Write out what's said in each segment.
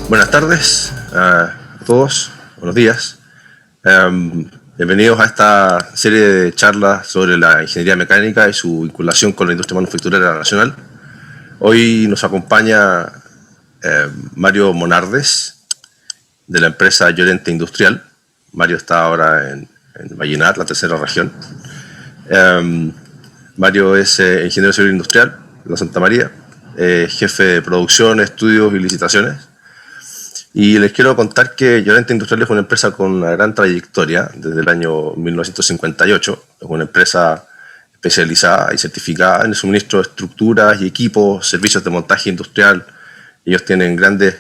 Buenas tardes a todos, buenos días. Bienvenidos a esta serie de charlas sobre la ingeniería mecánica y su vinculación con la industria manufacturera nacional. Hoy nos acompaña Mario Monardes, de la empresa Llorente Industrial. Mario está ahora en Vallenar, la tercera región. Mario es ingeniero civil industrial de la Santa María, jefe de producción, estudios y licitaciones. Y les quiero contar que Llorente Industrial es una empresa con una gran trayectoria desde el año 1958. Es una empresa especializada y certificada en el suministro de estructuras y equipos, servicios de montaje industrial. Ellos tienen grandes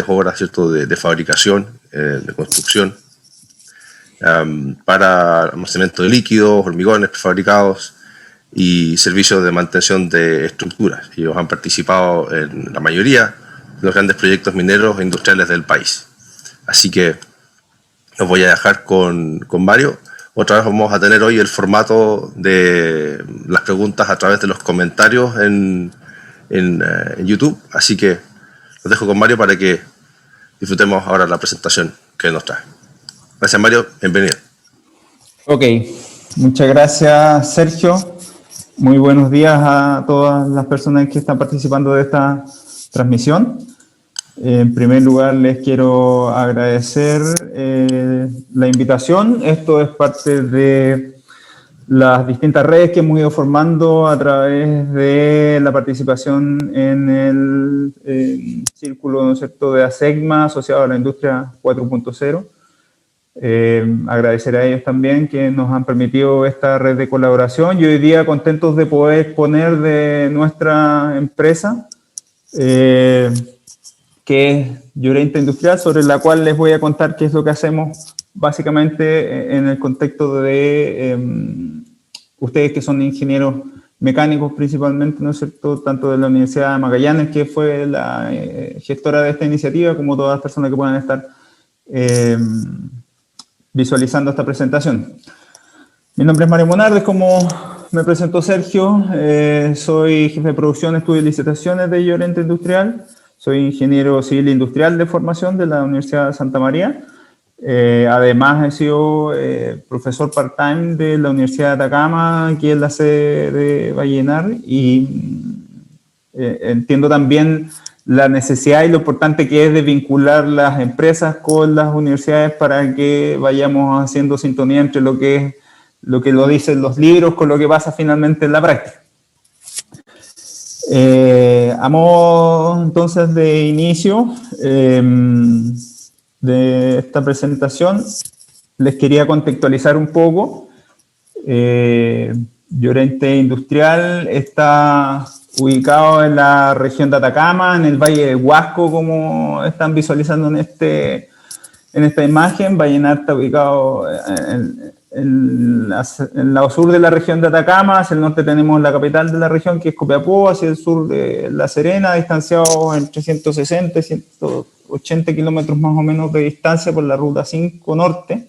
obras, ¿cierto?, de fabricación, de construcción, para almacenamiento de líquidos, hormigones prefabricados y servicios de mantención de estructuras. Ellos han participado en la mayoría de los grandes proyectos mineros e industriales del país. Así que los voy a dejar con Mario. Otra vez vamos a tener hoy el formato de las preguntas a través de los comentarios en YouTube. Así que los dejo con Mario para que disfrutemos ahora la presentación que nos trae. Gracias, Mario. Bienvenido. Ok. Muchas gracias, Sergio. Muy buenos días a todas las personas que están participando de esta transmisión. En primer lugar, les quiero agradecer la invitación. Esto es parte de las distintas redes que hemos ido formando a través de la participación en el círculo, ¿no es cierto?, de ASECMA, asociado a la industria 4.0. Agradecer a ellos también que nos han permitido esta red de colaboración y hoy día contentos de poder exponer de nuestra empresa, que es Llorente Industrial, sobre la cual les voy a contar qué es lo que hacemos básicamente en el contexto de ustedes que son ingenieros mecánicos principalmente, ¿no es cierto?, tanto de la Universidad de Magallanes, que fue la gestora de esta iniciativa, como todas las personas que puedan estar visualizando esta presentación. Mi nombre es Mario Monardes, como me presentó Sergio, soy jefe de producción, estudios y licitaciones de Llorente Industrial. Soy ingeniero civil industrial de formación de la Universidad de Santa María. Además, he sido profesor part-time de la Universidad de Atacama, aquí en la sede de Vallenar, y entiendo también la necesidad y lo importante que es de vincular las empresas con las universidades para que vayamos haciendo sintonía entre lo que lo dicen los libros con lo que pasa finalmente en la práctica. A modo entonces de inicio de esta presentación, les quería contextualizar un poco. Llorente Industrial está ubicado en la región de Atacama, en el Valle del Huasco, como están visualizando en esta imagen. Vallenar está ubicado en el lado sur de la región de Atacama. Hacia el norte tenemos la capital de la región, que es Copiapó, hacia el sur de La Serena, distanciados entre 160 y 180 kilómetros más o menos de distancia por la ruta 5 norte.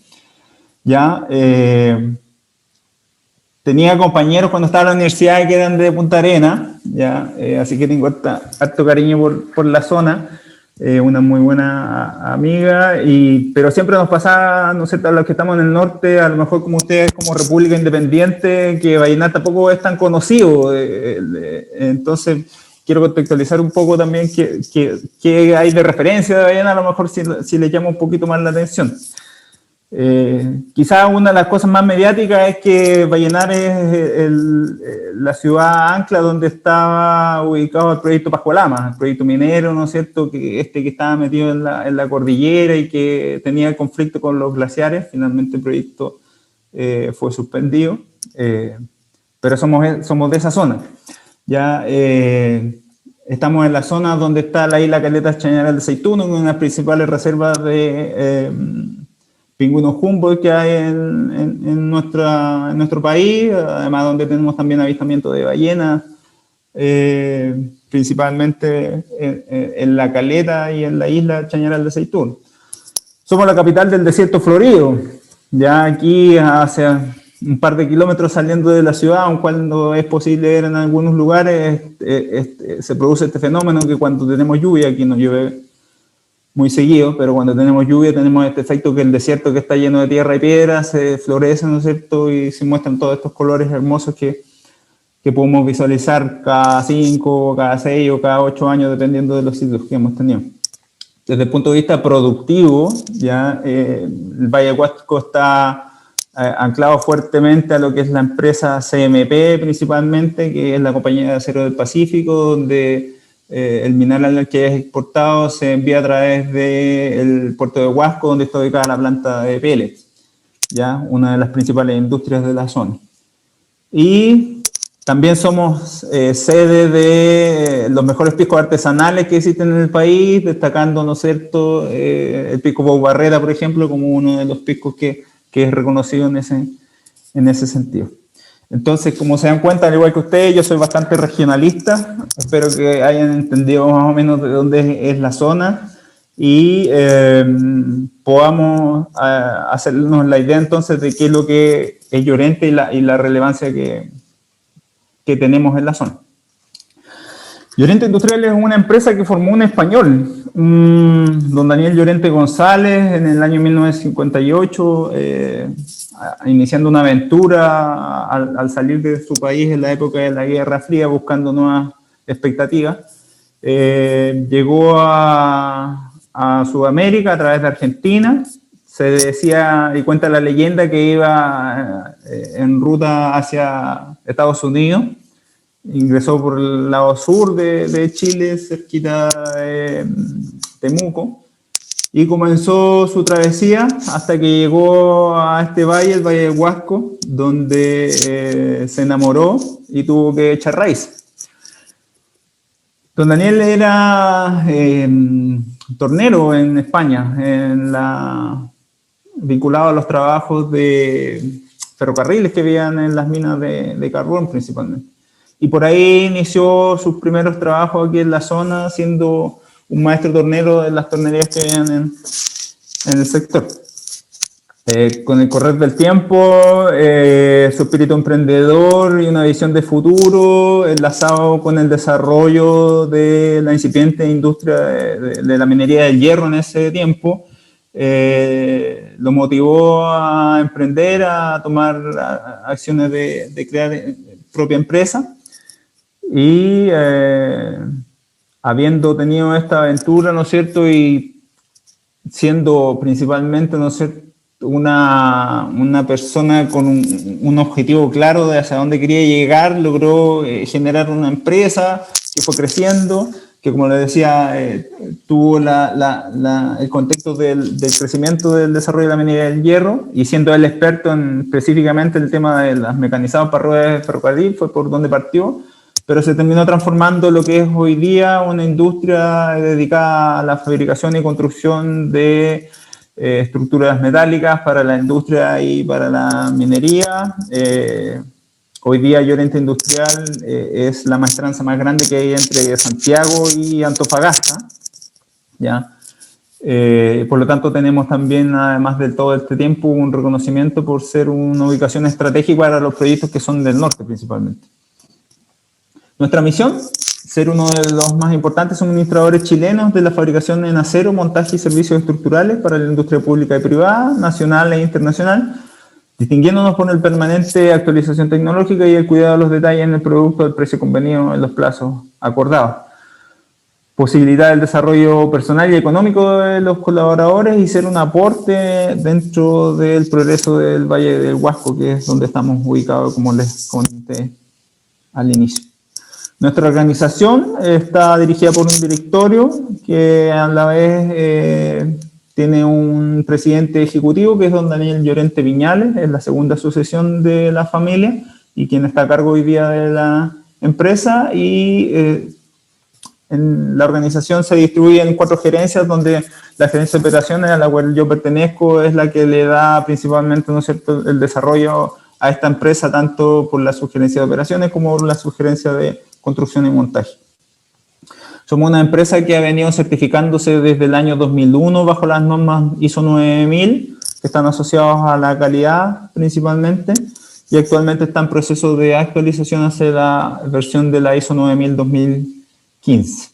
Ya, tenía compañeros cuando estaba en la universidad que eran de Punta Arenas, ya, así que tengo harto cariño por la zona. Una muy buena amiga, pero siempre nos pasa, no sé, a los que estamos en el norte, a lo mejor como ustedes, como República Independiente, que Vallenar tampoco es tan conocido. Entonces, quiero contextualizar un poco también qué hay de referencia de Vallenar, a lo mejor si le llama un poquito más la atención. Quizás una de las cosas más mediáticas es que Vallenar es la ciudad ancla donde estaba ubicado el proyecto Pascualama, el proyecto minero, ¿no es cierto?, que estaba metido en la cordillera y que tenía conflicto con los glaciares. Finalmente el proyecto fue suspendido, pero somos de esa zona. Ya estamos en la zona donde está la isla Caleta Chañaral de Aceituno, una de las principales reservas de pingüinos Humboldt que hay en nuestro país, además donde tenemos también avistamiento de ballenas, principalmente en la Caleta y en la isla Chañaral de Aceituno. Somos la capital del desierto florido, ya aquí hacia un par de kilómetros saliendo de la ciudad, aun cuando es posible ver en algunos lugares, se produce este fenómeno que cuando tenemos lluvia, aquí nos llueve muy seguido, pero cuando tenemos lluvia tenemos este efecto que el desierto que está lleno de tierra y piedras se florece, ¿no es cierto? Y se muestran todos estos colores hermosos que podemos visualizar cada 5, cada 6 o cada 8 años, dependiendo de los ciclos que hemos tenido. Desde el punto de vista productivo, ya el Valle del Huasco está anclado fuertemente a lo que es la empresa CMP principalmente, que es la Compañía de Acero del Pacífico, donde el mineral que es exportado se envía a través del puerto de Huasco, donde está ubicada la planta de pellets, ya una de las principales industrias de la zona. Y también somos sede de los mejores piscos artesanales que existen en el país, destacando, ¿no es cierto?, el pisco Bou Barrera, por ejemplo, como uno de los piscos que es reconocido en ese sentido. Entonces, como se dan cuenta, al igual que ustedes, yo soy bastante regionalista. Espero que hayan entendido más o menos de dónde es la zona y podamos hacernos la idea entonces de qué es lo que es Llorente y la relevancia que tenemos en la zona. Llorente Industrial es una empresa que formó un español, don Daniel Llorente González, en el año 1958, iniciando una aventura al salir de su país en la época de la Guerra Fría, buscando nuevas expectativas. Llegó a Sudamérica a través de Argentina. Se decía, y cuenta la leyenda, que iba en ruta hacia Estados Unidos. Ingresó por el lado sur de Chile, cerquita de Temuco, y comenzó su travesía hasta que llegó a este valle, el Valle del Huasco, donde se enamoró y tuvo que echar raíz. Don Daniel era tornero en España, vinculado a los trabajos de ferrocarriles que habían en las minas de carbón principalmente. Y por ahí inició sus primeros trabajos aquí en la zona, siendo un maestro tornero de las tornerías que habían en el sector. Con el correr del tiempo, su espíritu emprendedor y una visión de futuro, enlazado con el desarrollo de la incipiente industria de la minería del hierro en ese tiempo, lo motivó a emprender, a tomar acciones de crear propia empresa. Y habiendo tenido esta aventura, ¿no es cierto?, y siendo principalmente, ¿no es cierto?, una persona con un objetivo claro de hacia dónde quería llegar, logró generar una empresa que fue creciendo, que, como les decía, tuvo el contexto del crecimiento del desarrollo de la minería del hierro, y siendo el experto específicamente en el tema de las mecanizadas para ruedas de ferrocarril, fue por donde partió, pero se terminó transformando lo que es hoy día una industria dedicada a la fabricación y construcción de estructuras metálicas para la industria y para la minería. Hoy día Llorente Industrial es la maestranza más grande que hay entre Santiago y Antofagasta, ¿ya? Por lo tanto, tenemos también, además de todo este tiempo, un reconocimiento por ser una ubicación estratégica para los proyectos que son del norte principalmente. Nuestra misión, ser uno de los más importantes suministradores chilenos de la fabricación en acero, montaje y servicios estructurales para la industria pública y privada, nacional e internacional, distinguiéndonos por la permanente actualización tecnológica y el cuidado de los detalles en el producto al precio convenido en los plazos acordados. Posibilitar el desarrollo personal y económico de los colaboradores y ser un aporte dentro del progreso del Valle del Huasco, que es donde estamos ubicados, como les comenté al inicio. Nuestra organización está dirigida por un directorio que a la vez tiene un presidente ejecutivo, que es don Daniel Llorente Viñales, es la segunda sucesión de la familia y quien está a cargo hoy día de la empresa, y en la organización se distribuye en 4 gerencias, donde la gerencia de operaciones, a la cual yo pertenezco, es la que le da principalmente, ¿no es cierto?, el desarrollo a esta empresa, tanto por la subgerencia de operaciones como por la subgerencia de construcción y montaje. Somos una empresa que ha venido certificándose desde el año 2001 bajo las normas ISO 9000, que están asociados a la calidad principalmente, y actualmente está en proceso de actualización hacia la versión de la ISO 9000 2015.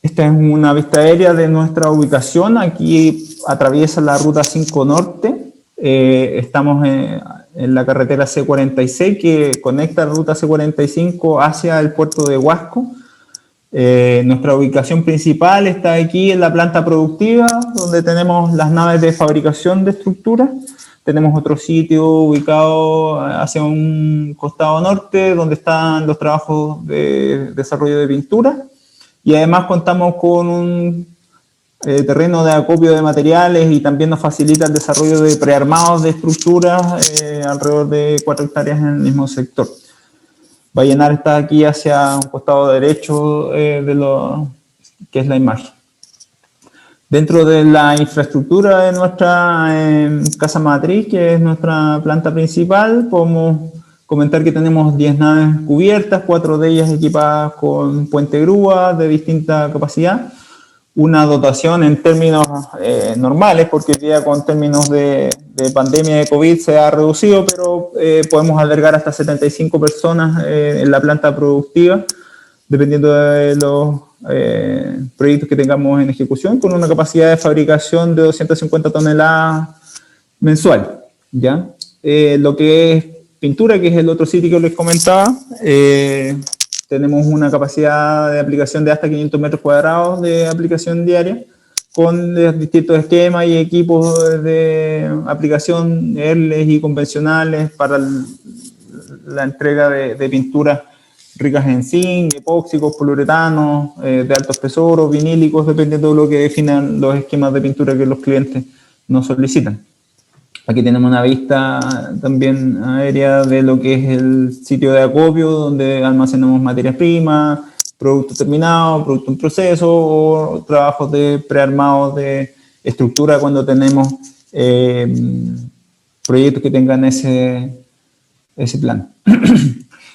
Esta es una vista aérea de nuestra ubicación. Aquí atraviesa la ruta 5 Norte. Estamos en la carretera C46 que conecta la ruta C45 hacia el puerto de Huasco. Nuestra ubicación principal está aquí en la planta productiva, donde tenemos las naves de fabricación de estructuras. Tenemos otro sitio ubicado hacia un costado norte, donde están los trabajos de desarrollo de pintura. Y además contamos con un terreno de acopio de materiales y también nos facilita el desarrollo de prearmados de estructuras alrededor de 4 hectáreas en el mismo sector. Vallenar está aquí hacia un costado derecho de lo que es la imagen. Dentro de la infraestructura de nuestra casa matriz, que es nuestra planta principal, podemos comentar que tenemos 10 naves cubiertas, 4 de ellas equipadas con puente grúa de distinta capacidad. Una dotación en términos normales, porque hoy día con términos de pandemia de COVID se ha reducido, pero podemos albergar hasta 75 personas en la planta productiva, dependiendo de los proyectos que tengamos en ejecución, con una capacidad de fabricación de 250 toneladas mensual, ¿ya? Lo que es pintura, que es el otro sitio que les comentaba, tenemos una capacidad de aplicación de hasta 500 metros cuadrados de aplicación diaria, con distintos esquemas y equipos de aplicación ERLES y convencionales para la entrega de pinturas ricas en zinc, epóxicos, poliuretanos, de alto espesor o vinílicos, dependiendo de lo que definan los esquemas de pintura que los clientes nos solicitan. Aquí tenemos una vista también aérea de lo que es el sitio de acopio, donde almacenamos materias primas, productos terminados, productos en proceso o trabajos de prearmados de estructura cuando tenemos proyectos que tengan ese plan.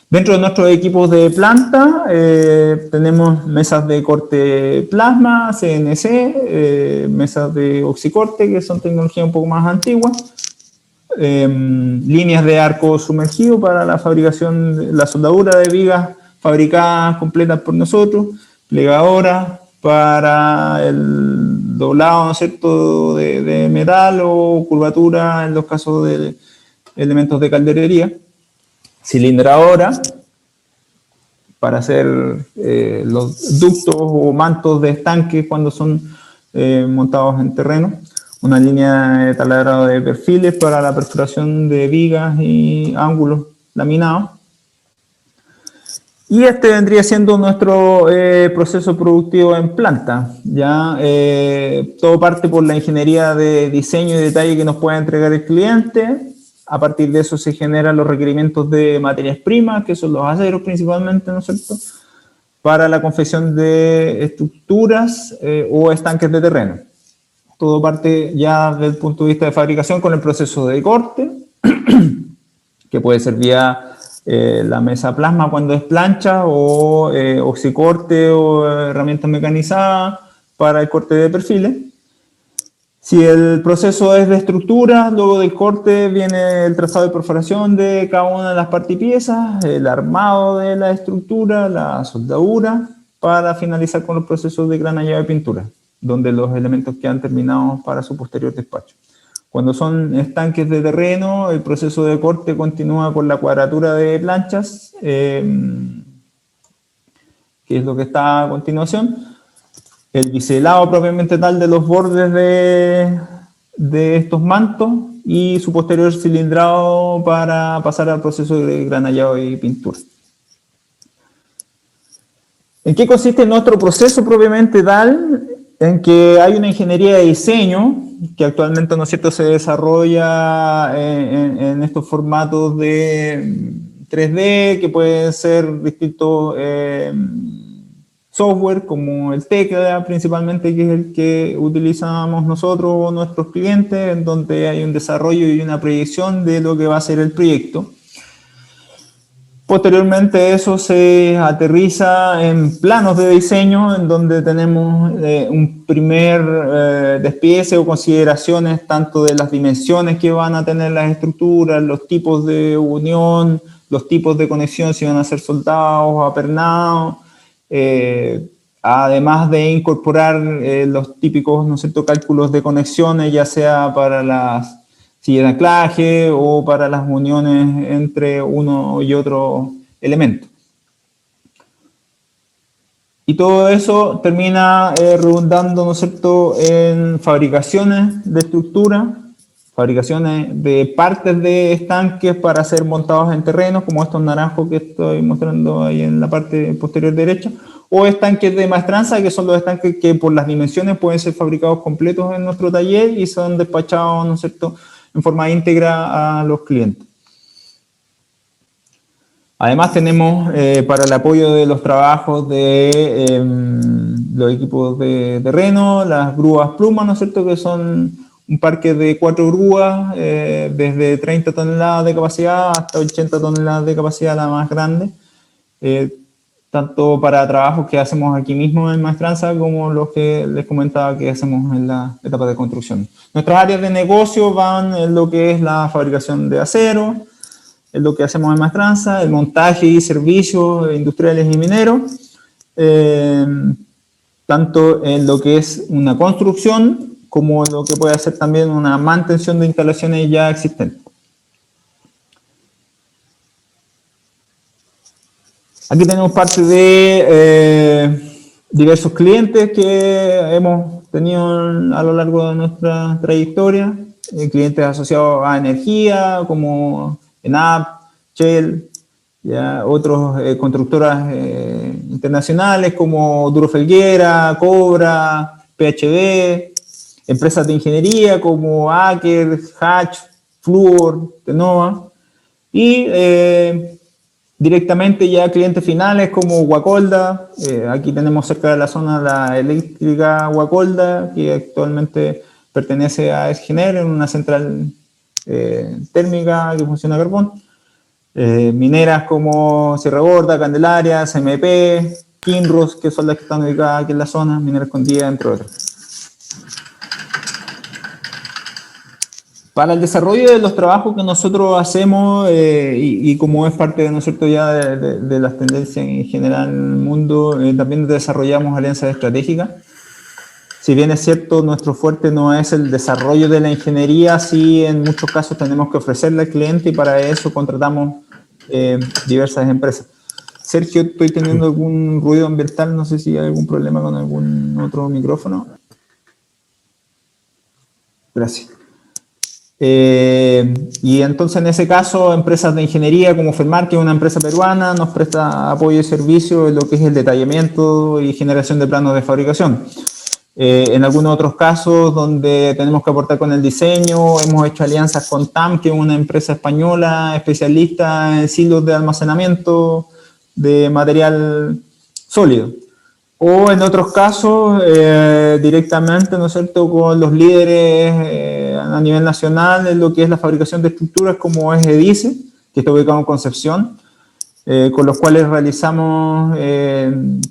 Dentro de nuestros equipos de planta tenemos mesas de corte plasma, CNC, mesas de oxicorte, que son tecnologías un poco más antiguas, líneas de arco sumergido para la fabricación, la soldadura de vigas fabricadas completas por nosotros, plegadoras para el doblado, ¿no es cierto?, de metal o curvatura en los casos de elementos de calderería, cilindradora para hacer los ductos o mantos de estanques cuando son montados en terreno, una línea de taladrado de perfiles para la perforación de vigas y ángulos laminados. Y este vendría siendo nuestro proceso productivo en planta. ¿Ya? Todo parte por la ingeniería de diseño y detalle que nos puede entregar el cliente. A partir de eso se generan los requerimientos de materias primas, que son los aceros principalmente, ¿no es cierto?, para la confección de estructuras o estanques de terreno. Todo parte ya desde el punto de vista de fabricación con el proceso de corte, que puede ser vía la mesa plasma cuando es plancha o oxicorte o herramientas mecanizadas para el corte de perfiles. Si el proceso es de estructura, luego del corte viene el trazado de perforación de cada una de las partes y piezas, el armado de la estructura, la soldadura, para finalizar con los procesos de granallado de pintura, donde los elementos quedan terminados para su posterior despacho. Cuando son estanques de terreno, el proceso de corte continúa con la cuadratura de planchas, que es lo que está a continuación. El biselado propiamente tal de los bordes de estos mantos y su posterior cilindrado para pasar al proceso de granallado y pintura. ¿En qué consiste nuestro proceso propiamente tal? En que hay una ingeniería de diseño que actualmente, ¿no es cierto?, se desarrolla en estos formatos de 3D, que pueden ser distintos software como el Tecla principalmente, que es el que utilizamos nosotros o nuestros clientes, en donde hay un desarrollo y una proyección de lo que va a ser el proyecto. Posteriormente eso se aterriza en planos de diseño, en donde tenemos un primer despiece o consideraciones tanto de las dimensiones que van a tener las estructuras, los tipos de unión, los tipos de conexión, si van a ser soldados o apernados. además de incorporar los típicos, ¿no es cierto?, cálculos de conexiones, ya sea para las sillas de anclaje o para las uniones entre uno y otro elemento. Y todo eso termina redundando, ¿no es cierto?, en fabricaciones de estructura, fabricaciones de partes de estanques para ser montados en terrenos, como estos naranjos que estoy mostrando ahí en la parte posterior derecha, o estanques de maestranza, que son los estanques que por las dimensiones pueden ser fabricados completos en nuestro taller y son despachados, ¿no es cierto?, en forma íntegra a los clientes. Además tenemos para el apoyo de los trabajos de los equipos de terreno, las grúas plumas, ¿no es cierto?, que son un parque de 4 grúas, desde 30 toneladas de capacidad hasta 80 toneladas de capacidad, la más grande, tanto para trabajos que hacemos aquí mismo en Maestranza como los que les comentaba que hacemos en la etapa de construcción. Nuestras áreas de negocio van en lo que es la fabricación de acero, es lo que hacemos en Maestranza, el montaje y servicios industriales y mineros, tanto en lo que es una construcción como lo que puede ser también una mantención de instalaciones ya existentes. Aquí tenemos parte de diversos clientes que hemos tenido a lo largo de nuestra trayectoria, clientes asociados a energía como ENAP, Shell, ya, otros constructoras internacionales como Duro Felguera, Cobra, PHD, empresas de ingeniería como Aker, Hatch, Fluor, Tenova, y directamente ya clientes finales como Guacolda. Aquí tenemos cerca de la zona la eléctrica Guacolda, que actualmente pertenece a Esgener, en una central térmica que funciona a carbón. Mineras como Sierra Gorda, Candelaria, CMP, Kinross, que son las que están ubicadas aquí en la zona, Minera Escondida, entre otras. Para el desarrollo de los trabajos que nosotros hacemos, y como es parte de, ¿no es cierto?, ya de las tendencias en general en el mundo, también desarrollamos alianzas estratégicas. Si bien es cierto, nuestro fuerte no es el desarrollo de la ingeniería, sí en muchos casos tenemos que ofrecerle al cliente y para eso contratamos diversas empresas. Sergio, estoy teniendo algún ruido ambiental, no sé si hay algún problema con algún otro micrófono. Gracias. Y entonces en ese caso empresas de ingeniería como Fermar, que es una empresa peruana, nos presta apoyo y servicio en lo que es el detallamiento y generación de planos de fabricación. En algunos otros casos donde tenemos que aportar con el diseño, hemos hecho alianzas con TAM, que es una empresa española especialista en silos de almacenamiento de material sólido. O en otros casos, directamente, ¿no es cierto?, con los líderes a nivel nacional en lo que es la fabricación de estructuras, como es EDICE, que está ubicado en Concepción, con los cuales realizamos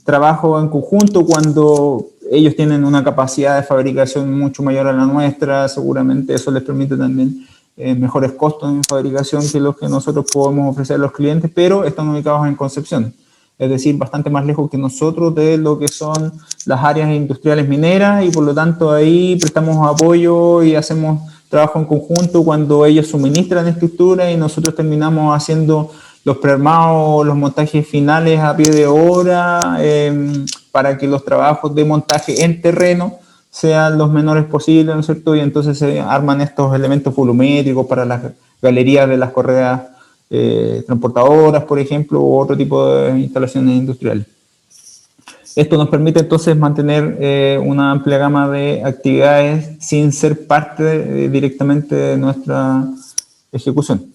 trabajo en conjunto cuando ellos tienen una capacidad de fabricación mucho mayor a la nuestra. Seguramente eso les permite también mejores costos en fabricación que los que nosotros podemos ofrecer a los clientes, pero están ubicados en Concepción. Es decir, bastante más lejos que nosotros de lo que son las áreas industriales mineras, y por lo tanto ahí prestamos apoyo y hacemos trabajo en conjunto cuando ellos suministran estructuras y nosotros terminamos haciendo los prearmados, los montajes finales a pie de obra, para que los trabajos de montaje en terreno sean los menores posibles, ¿no es cierto? Y entonces se arman estos elementos volumétricos para las galerías de las correas transportadoras, por ejemplo, u otro tipo de instalaciones industriales. Esto nos permite entonces mantener una amplia gama de actividades sin ser parte directamente de nuestra ejecución.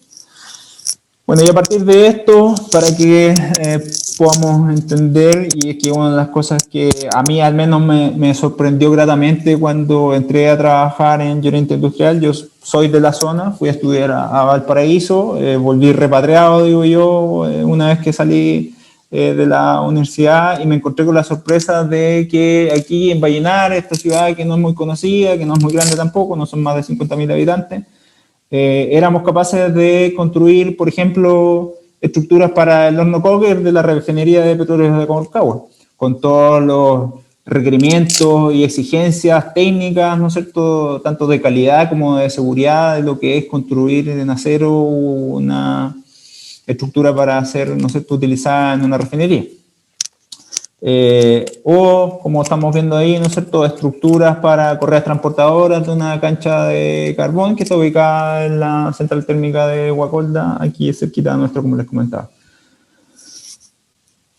Bueno, y a partir de esto, para que podamos entender, y es que una de las cosas que a mí al menos me sorprendió gratamente cuando entré a trabajar en Llorente Industrial, yo soy de la zona, fui a estudiar a Valparaíso, volví repatriado, digo yo, una vez que salí de la universidad, y me encontré con la sorpresa de que aquí en Vallenar, esta ciudad que no es muy conocida, que no es muy grande tampoco, no son más de 50.000 habitantes, éramos capaces de construir, por ejemplo, estructuras para el horno Coker de la refinería de petróleo de Colcagua, con todos los requerimientos y exigencias técnicas, ¿no es cierto?, tanto de calidad como de seguridad, de lo que es construir en acero una estructura para ser, ¿no es cierto?, utilizada en una refinería. O, como estamos viendo ahí, ¿no es cierto?, estructuras para correas transportadoras de una cancha de carbón que está ubicada en la central térmica de Guacolda, aquí cerquita de nuestro, como les comentaba.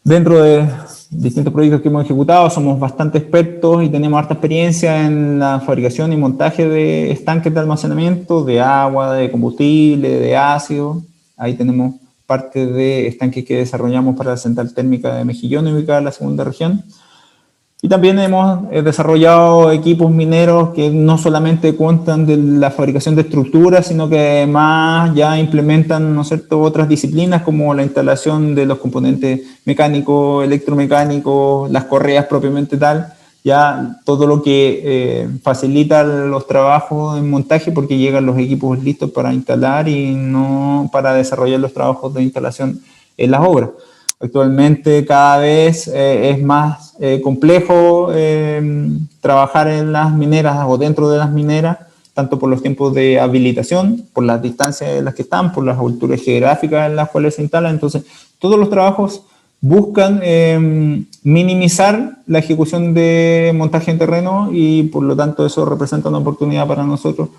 Dentro de distintos proyectos que hemos ejecutado, somos bastante expertos y tenemos harta experiencia en la fabricación y montaje de estanques de almacenamiento, de agua, de combustible, de ácido. Ahí tenemos parte de estanques que desarrollamos para la central térmica de Mejillón, ubicada en la segunda región. Y también hemos desarrollado equipos mineros que no solamente cuentan de la fabricación de estructuras, sino que además ya implementan, ¿no es cierto?, otras disciplinas como la instalación de los componentes mecánicos, electromecánicos, las correas propiamente tal, ya todo lo que facilita los trabajos en montaje porque llegan los equipos listos para instalar y no para desarrollar los trabajos de instalación en las obras. Actualmente cada vez es más complejo trabajar en las mineras o dentro de las mineras, tanto por los tiempos de habilitación, por las distancias en las que están, por las alturas geográficas en las cuales se instalan. Entonces, todos los trabajos buscan minimizar la ejecución de montaje en terreno y por lo tanto eso representa una oportunidad para nosotros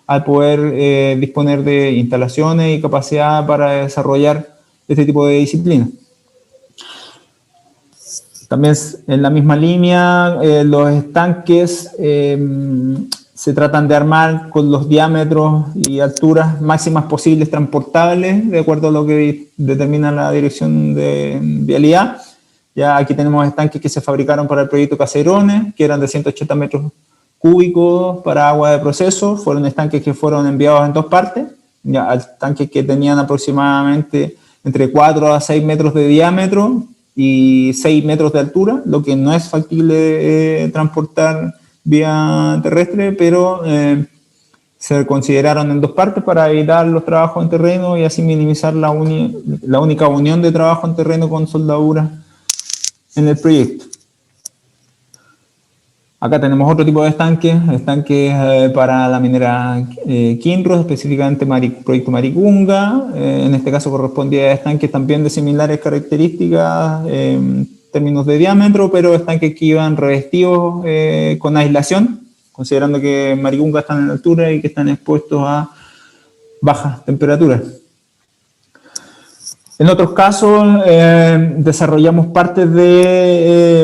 al poder disponer de instalaciones y capacidad para desarrollar este tipo de disciplinas. También en la misma línea, los estanques se tratan de armar con los diámetros y alturas máximas posibles transportables, de acuerdo a lo que determina la dirección de vialidad. Ya aquí tenemos estanques que se fabricaron para el proyecto Caserones, que eran de 180 metros cúbicos para agua de proceso. Fueron estanques que fueron enviados en dos partes, ya estanques que tenían aproximadamente entre 4 a 6 metros de diámetro y 6 metros de altura, lo que no es factible transportar vía terrestre, pero se consideraron en dos partes para evitar los trabajos en terreno y así minimizar la única unión de trabajo en terreno con soldadura en el proyecto. Acá tenemos otro tipo de estanques para la minera Kinross, específicamente proyecto Maricunga. En este caso correspondía a estanques también de similares características en términos de diámetro, pero estanques que iban revestidos con aislación, considerando que Maricunga están en altura y que están expuestos a bajas temperaturas. En otros casos, desarrollamos partes de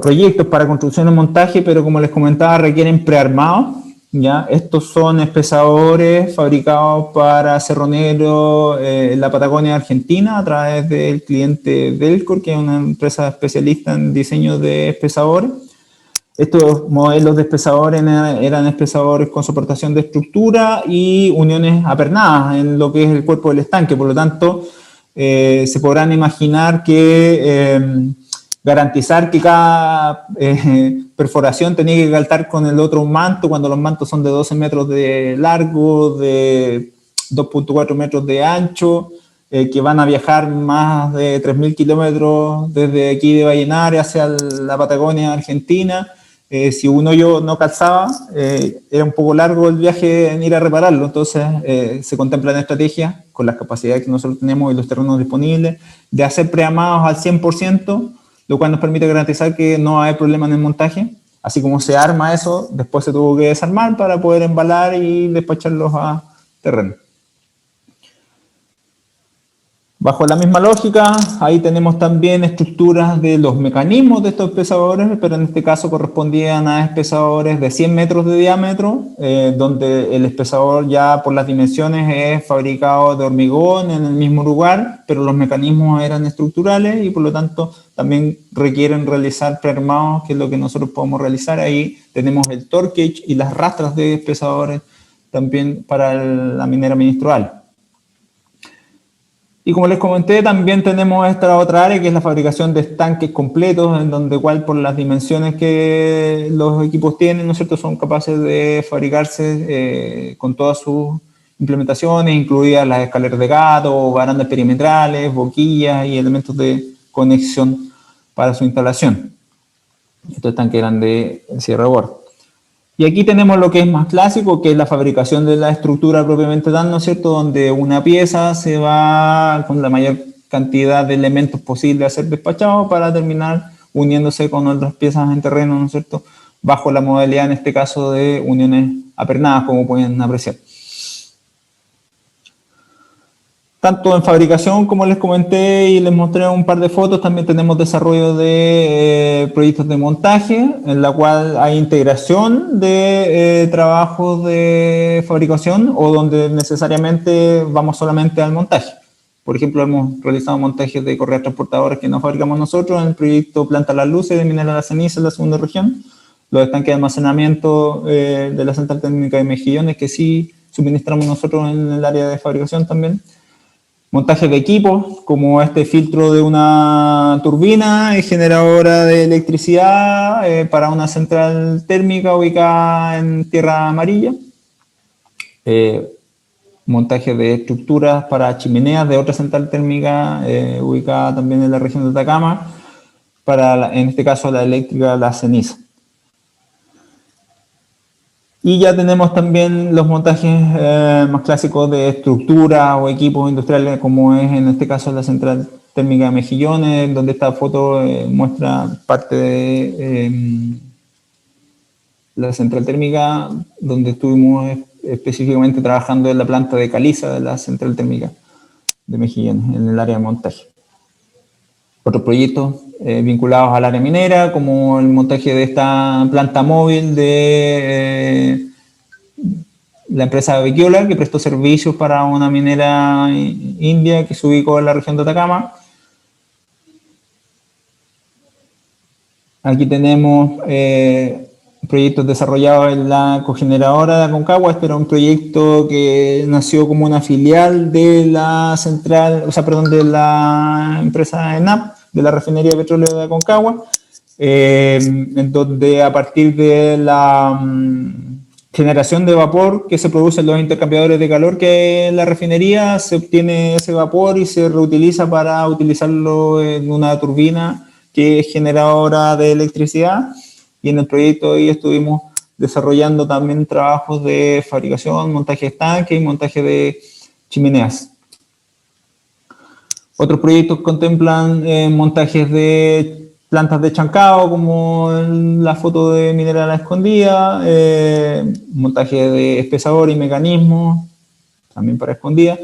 proyectos para construcción y montaje, pero como les comentaba, requieren prearmados. ¿Ya? Estos son espesadores fabricados para Cerro Negro en la Patagonia Argentina a través del cliente Delcor, que es una empresa especialista en diseño de espesadores. Estos modelos de espesadores eran espesadores con soportación de estructura y uniones apernadas en lo que es el cuerpo del estanque, por lo tanto, se podrán imaginar que garantizar que cada perforación tenía que calzar con el otro manto, cuando los mantos son de 12 metros de largo, de 2.4 metros de ancho, que van a viajar más de 3.000 kilómetros desde aquí de Vallenar hacia la Patagonia Argentina. Si un hoyo no calzaba, era un poco largo el viaje en ir a repararlo, entonces se contemplan estrategias con las capacidades que nosotros tenemos y los terrenos disponibles, de hacer prearmados al 100%, lo cual nos permite garantizar que no hay problema en el montaje. Así como se arma eso, después se tuvo que desarmar para poder embalar y despacharlos a terreno. Bajo la misma lógica, ahí tenemos también estructuras de los mecanismos de estos espesadores, pero en este caso correspondían a espesadores de 100 metros de diámetro, donde el espesador ya por las dimensiones es fabricado de hormigón en el mismo lugar, pero los mecanismos eran estructurales y por lo tanto también requieren realizar prearmados, que es lo que nosotros podemos realizar. Ahí tenemos el torque y las rastras de espesadores también para la minera ministerial. Y como les comenté, también tenemos esta otra área que es la fabricación de estanques completos, en donde cual por las dimensiones que los equipos tienen, ¿no es cierto?, son capaces de fabricarse con todas sus implementaciones, incluidas las escaleras de gato, barandas perimetrales, boquillas y elementos de conexión para su instalación. Estos tanques eran de cierre de borde. Y aquí tenemos lo que es más clásico, que es la fabricación de la estructura propiamente tal, ¿no es cierto? Donde una pieza se va con la mayor cantidad de elementos posible a ser despachado para terminar uniéndose con otras piezas en terreno, ¿no es cierto? Bajo la modalidad, en este caso, de uniones apernadas, como pueden apreciar. Tanto en fabricación, como les comenté y les mostré un par de fotos, también tenemos desarrollo de proyectos de montaje, en la cual hay integración de trabajos de fabricación o donde necesariamente vamos solamente al montaje. Por ejemplo, hemos realizado montajes de correas transportadoras que no fabricamos nosotros en el proyecto Planta Las Luces de Minera La Ceniza en la segunda región, los estanques de almacenamiento de la Central Técnica de Mejillones que sí suministramos nosotros en el área de fabricación también. Montaje de equipos, como este filtro de una turbina generadora de electricidad para una central térmica ubicada en Tierra Amarilla. Montaje de estructuras para chimeneas de otra central térmica ubicada también en la región de Atacama, para, en este caso, la eléctrica La Ceniza. Y ya tenemos también los montajes más clásicos de estructuras o equipos industriales, como es en este caso la central térmica de Mejillones, donde esta foto muestra parte de la central térmica, donde estuvimos específicamente trabajando en la planta de caliza de la central térmica de Mejillones, en el área de montaje. Otros proyectos vinculados al área minera, como el montaje de esta planta móvil de la empresa Vekiola, que prestó servicios para una minera india que se ubicó en la región de Atacama. Aquí tenemos proyectos desarrollados en la cogeneradora de Aconcagua. Este era un proyecto que nació como una filial de la central, o sea, perdón, de la empresa ENAP, de la refinería de petróleo de Aconcagua, en donde a partir de la generación de vapor que se produce en los intercambiadores de calor que hay en la refinería, se obtiene ese vapor y se reutiliza para utilizarlo en una turbina que es generadora de electricidad. Y en el proyecto hoy estuvimos desarrollando también trabajos de fabricación, montaje de estanques y montaje de chimeneas. Otros proyectos contemplan montajes de plantas de chancado, como la foto de Minera La Escondida, montaje de espesador y mecanismos, también para escondida,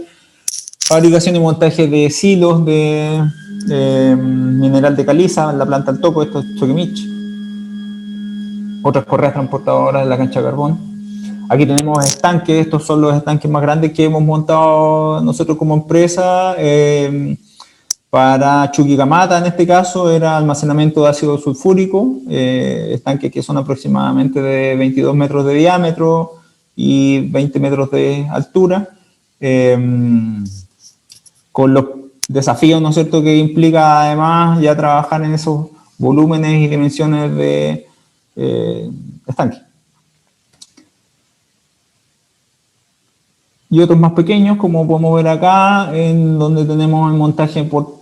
fabricación y montaje de silos de mineral de caliza en la planta del Toco, esto es Choquimich. Otras correas transportadoras de la cancha de carbón. Aquí tenemos estanques, estos son los estanques más grandes que hemos montado nosotros como empresa. Para Chuquicamata, en este caso, era almacenamiento de ácido sulfúrico, estanques que son aproximadamente de 22 metros de diámetro y 20 metros de altura, con los desafíos, ¿no es cierto?, que implica además ya trabajar en esos volúmenes y dimensiones de estanques. Y otros más pequeños, como podemos ver acá, en donde tenemos el montaje por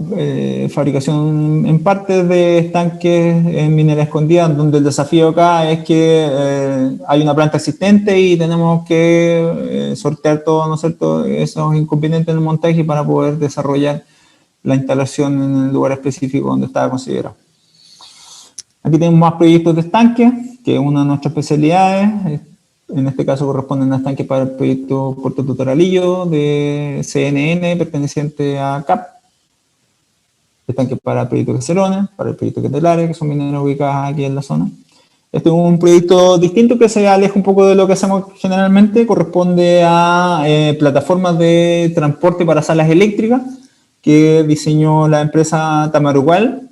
fabricación en partes de estanques en Minera Escondida, donde el desafío acá es que hay una planta existente y tenemos que sortear todos, ¿no es cierto?, esos inconvenientes en el montaje para poder desarrollar la instalación en el lugar específico donde estaba considerado. Aquí tenemos más proyectos de estanques, que es una de nuestras especialidades. En este caso corresponden a estanques para el proyecto Puerto Tutoralillo de CNN, perteneciente a CAP. Estanques para el proyecto Caserones, para el proyecto Quetelares, que son mineras ubicadas aquí en la zona. Este es un proyecto distinto que se aleja un poco de lo que hacemos generalmente. Corresponde a plataformas de transporte para salas eléctricas que diseñó la empresa Tamarugal,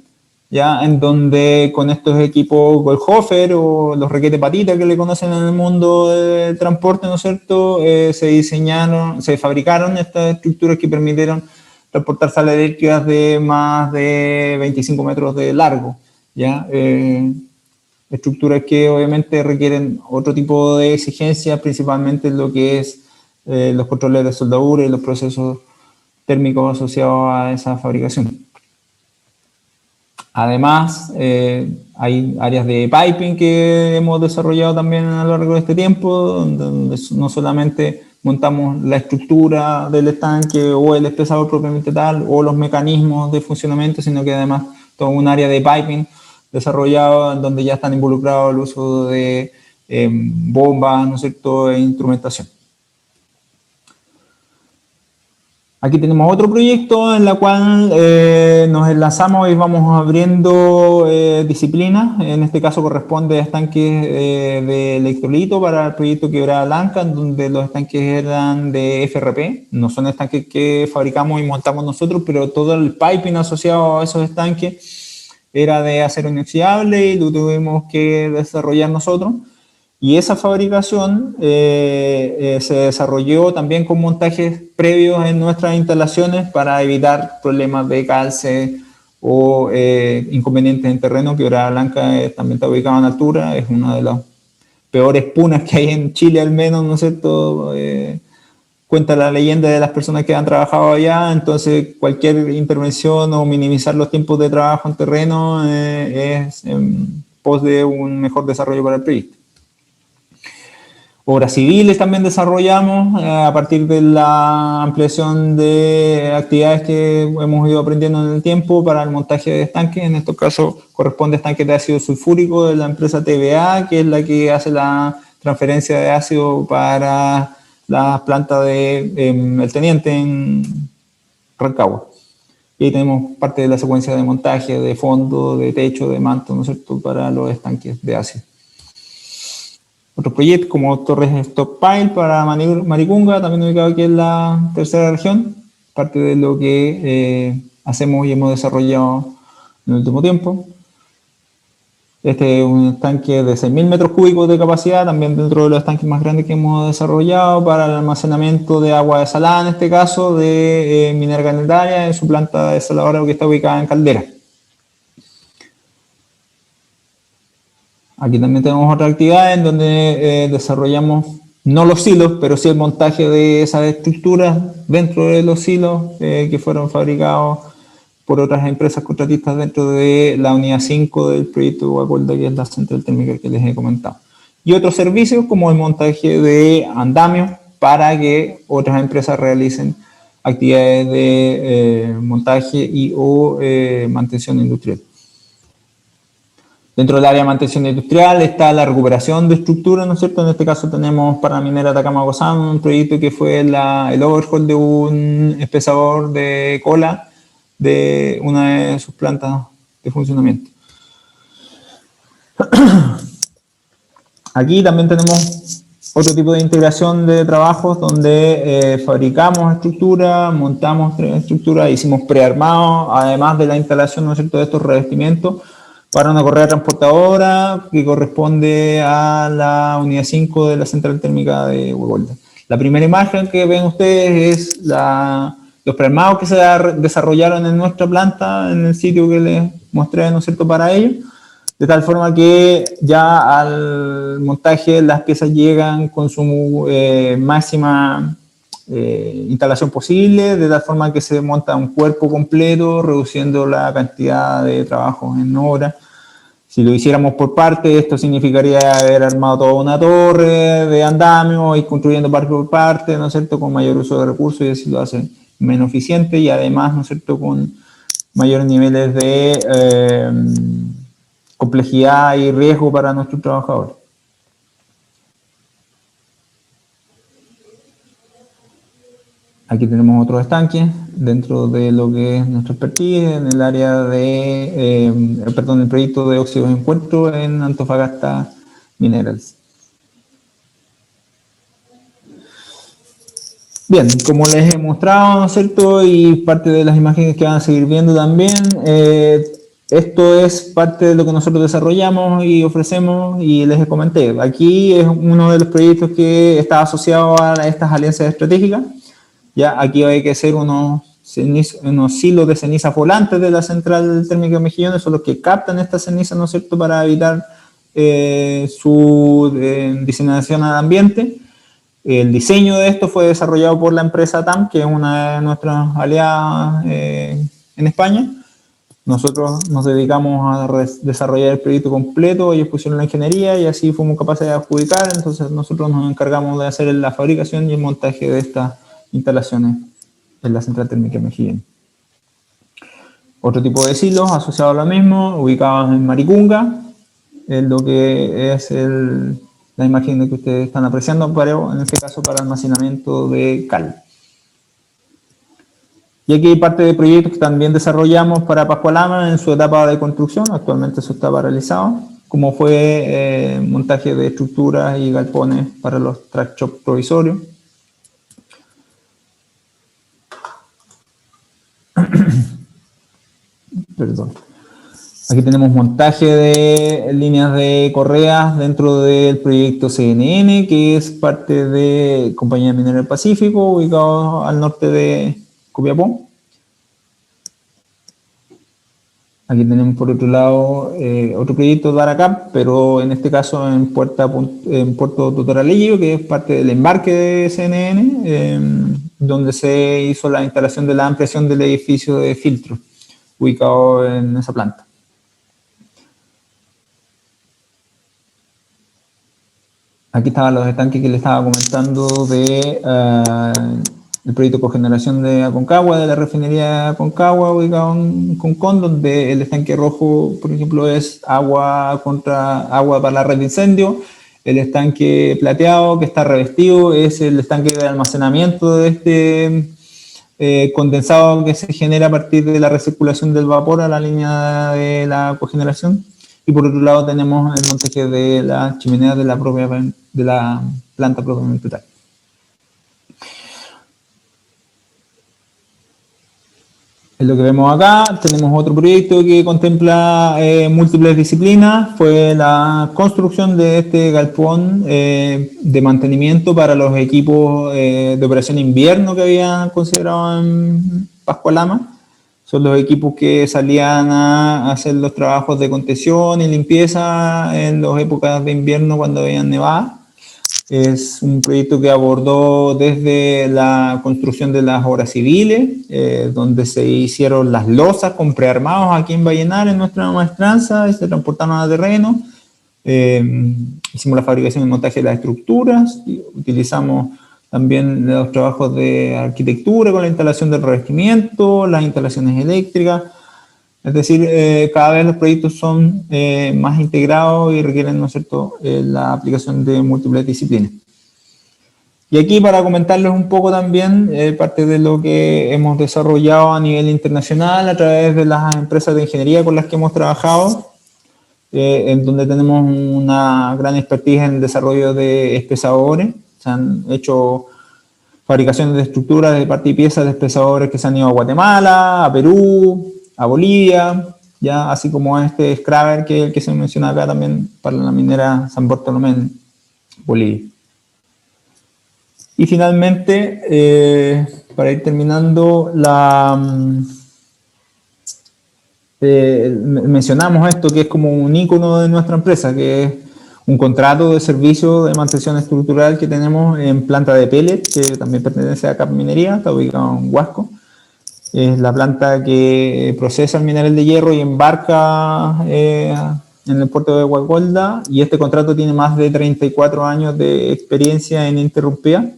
ya, en donde con estos equipos Goldhofer o los requete patita que le conocen en el mundo del transporte, ¿no es cierto?, se fabricaron estas estructuras que permitieron transportar salas eléctricas de más de 25 metros de largo, ya, estructuras que obviamente requieren otro tipo de exigencias, principalmente en lo que es los controles de soldadura y los procesos térmicos asociados a esa fabricación. Además, hay áreas de piping que hemos desarrollado también a lo largo de este tiempo, donde no solamente montamos la estructura del estanque o el espesador propiamente tal, o los mecanismos de funcionamiento, sino que además todo un área de piping desarrollado en donde ya están involucrados el uso de bombas, ¿no es cierto?, e instrumentación. Aquí tenemos otro proyecto en el cual nos enlazamos y vamos abriendo disciplinas. En este caso corresponde a estanques de electrolito para el proyecto Quebrada Blanca, donde los estanques eran de FRP. No son estanques que fabricamos y montamos nosotros, pero todo el piping asociado a esos estanques era de acero inoxidable y lo tuvimos que desarrollar nosotros. Y esa fabricación se desarrolló también con montajes previos en nuestras instalaciones para evitar problemas de calce o inconvenientes en terreno. Quebrada Blanca también está ubicado en altura, es una de las peores punas que hay en Chile al menos, ¿no es cierto? Cuenta la leyenda de las personas que han trabajado allá, entonces cualquier intervención o minimizar los tiempos de trabajo en terreno es en pos de un mejor desarrollo para el proyecto. Obras civiles también desarrollamos a partir de la ampliación de actividades que hemos ido aprendiendo en el tiempo para el montaje de estanques. En este caso corresponde a estanques de ácido sulfúrico de la empresa TVA, que es la que hace la transferencia de ácido para la planta de El Teniente en Rancagua. Y ahí tenemos parte de la secuencia de montaje, de fondo, de techo, de manto, ¿no es cierto?, para los estanques de ácido. Otros proyectos como Torres Stockpile para Maricunga, también ubicado aquí en la tercera región, parte de lo que hacemos y hemos desarrollado en el último tiempo. Este es un estanque de 6.000 metros cúbicos de capacidad, también dentro de los estanques más grandes que hemos desarrollado para el almacenamiento de agua desalada, en este caso de Minera Candelaria, en su planta desaladora que está ubicada en Caldera. Aquí también tenemos otra actividad en donde desarrollamos, no los silos, pero sí el montaje de esas estructuras dentro de los silos que fueron fabricados por otras empresas contratistas dentro de la unidad 5 del proyecto Guacolda, que es la central térmica que les he comentado. Y otros servicios como el montaje de andamios para que otras empresas realicen actividades de montaje y o mantención industrial. Dentro del área de mantención industrial está la recuperación de estructuras, ¿no es cierto? En este caso tenemos para Minera Atacama-Gozán un proyecto que fue el overhaul de un espesador de cola de una de sus plantas de funcionamiento. Aquí también tenemos otro tipo de integración de trabajos donde fabricamos estructuras, montamos estructuras, hicimos prearmados, además de la instalación, ¿no es cierto?, de estos revestimientos para una correa transportadora que corresponde a la unidad 5 de la central térmica de Huehuelda. La primera imagen que ven ustedes es los prearmados que se desarrollaron en nuestra planta, en el sitio que les mostré, ¿no es cierto?, para ello, de tal forma que ya al montaje las piezas llegan con su máxima instalación posible, de tal forma que se monta un cuerpo completo, reduciendo la cantidad de trabajos en hora. Si lo hiciéramos por parte, esto significaría haber armado toda una torre de andamio y construyendo parte por parte, ¿no es cierto?, con mayor uso de recursos, y así lo hace menos eficiente y además, ¿no es cierto?, con mayores niveles de complejidad y riesgo para nuestros trabajadores. Aquí tenemos otros estanques dentro de lo que es nuestra expertise en el área de, el proyecto de óxidos de encuentro en Antofagasta Minerals. Bien, como les he mostrado, ¿no es cierto?, y parte de las imágenes que van a seguir viendo también, esto es parte de lo que nosotros desarrollamos y ofrecemos, y les comenté. Aquí es uno de los proyectos que está asociado a estas alianzas estratégicas. Ya aquí hay que hacer unos silos de cenizas volantes de la central térmica de Mejillones, son los que captan esta ceniza, ¿no es cierto?, para evitar su diseminación al ambiente. El diseño de esto fue desarrollado por la empresa TAM, que es una de nuestras aliadas en España. Nosotros nos dedicamos a desarrollar el proyecto completo, ellos pusieron la ingeniería y así fuimos capaces de adjudicar, entonces nosotros nos encargamos de hacer la fabricación y el montaje de estas instalaciones en la central térmica de Mejillén. Otro tipo de silos asociados a lo mismo, ubicados en Maricunga, en lo que es la imagen que ustedes están apreciando, pero en este caso para almacenamiento de cal. Y aquí hay parte de proyectos que también desarrollamos para Pascualama en su etapa de construcción, actualmente eso está paralizado, como fue montaje de estructuras y galpones para los track shop provisorios. Perdón. Aquí tenemos montaje de líneas de correas dentro del proyecto CNN, que es parte de Compañía Minera del Pacífico, ubicado al norte de Copiapó. Aquí tenemos por otro lado otro proyecto de Aracap, pero en este caso en Puerto Totoralillo, que es parte del embarque de CNN, donde se hizo la instalación de la ampliación del edificio de filtro, ubicado en esa planta. Aquí estaban los estanques que les estaba comentando de el proyecto de cogeneración de Aconcagua, de la refinería de Aconcagua, ubicado en Concón, donde el estanque rojo, por ejemplo, es agua para la red de incendio. El estanque plateado, que está revestido, es el estanque de almacenamiento de este condensado que se genera a partir de la recirculación del vapor a la línea de la cogeneración. Y por otro lado tenemos el montaje de la chimenea de la planta propiamente tal. Es lo que vemos acá. Tenemos otro proyecto que contempla múltiples disciplinas. Fue la construcción de este galpón de mantenimiento para los equipos de operación invierno que habían considerado en Pascualama. Son los equipos que salían a hacer los trabajos de contención y limpieza en las épocas de invierno cuando habían nevado. Es un proyecto que abordó desde la construcción de las obras civiles, donde se hicieron las losas con prearmados aquí en Vallenar, en nuestra maestranza, y se transportaron a terreno. Hicimos la fabricación y montaje de las estructuras, y utilizamos también los trabajos de arquitectura con la instalación del revestimiento, las instalaciones eléctricas. Es decir, cada vez los proyectos son más integrados y requieren, ¿no es cierto?, la aplicación de múltiples disciplinas. Y aquí para comentarles un poco también parte de lo que hemos desarrollado a nivel internacional a través de las empresas de ingeniería con las que hemos trabajado, en donde tenemos una gran expertise en el desarrollo de espesadores. Se han hecho fabricaciones de estructuras de parte y piezas de espesadores que se han ido a Guatemala, a Perú, a Bolivia, ya, así como este Scraber que se menciona acá también para la minera San Bartolomé en Bolivia. Y finalmente, para ir terminando, mencionamos esto que es como un ícono de nuestra empresa, que es un contrato de servicio de mantención estructural que tenemos en planta de pellet, que también pertenece a CAP Minería, está ubicado en Huasco. Es la planta que procesa el mineral de hierro y embarca en el puerto de Guacolda, y este contrato tiene más de 34 años de experiencia ininterrumpida.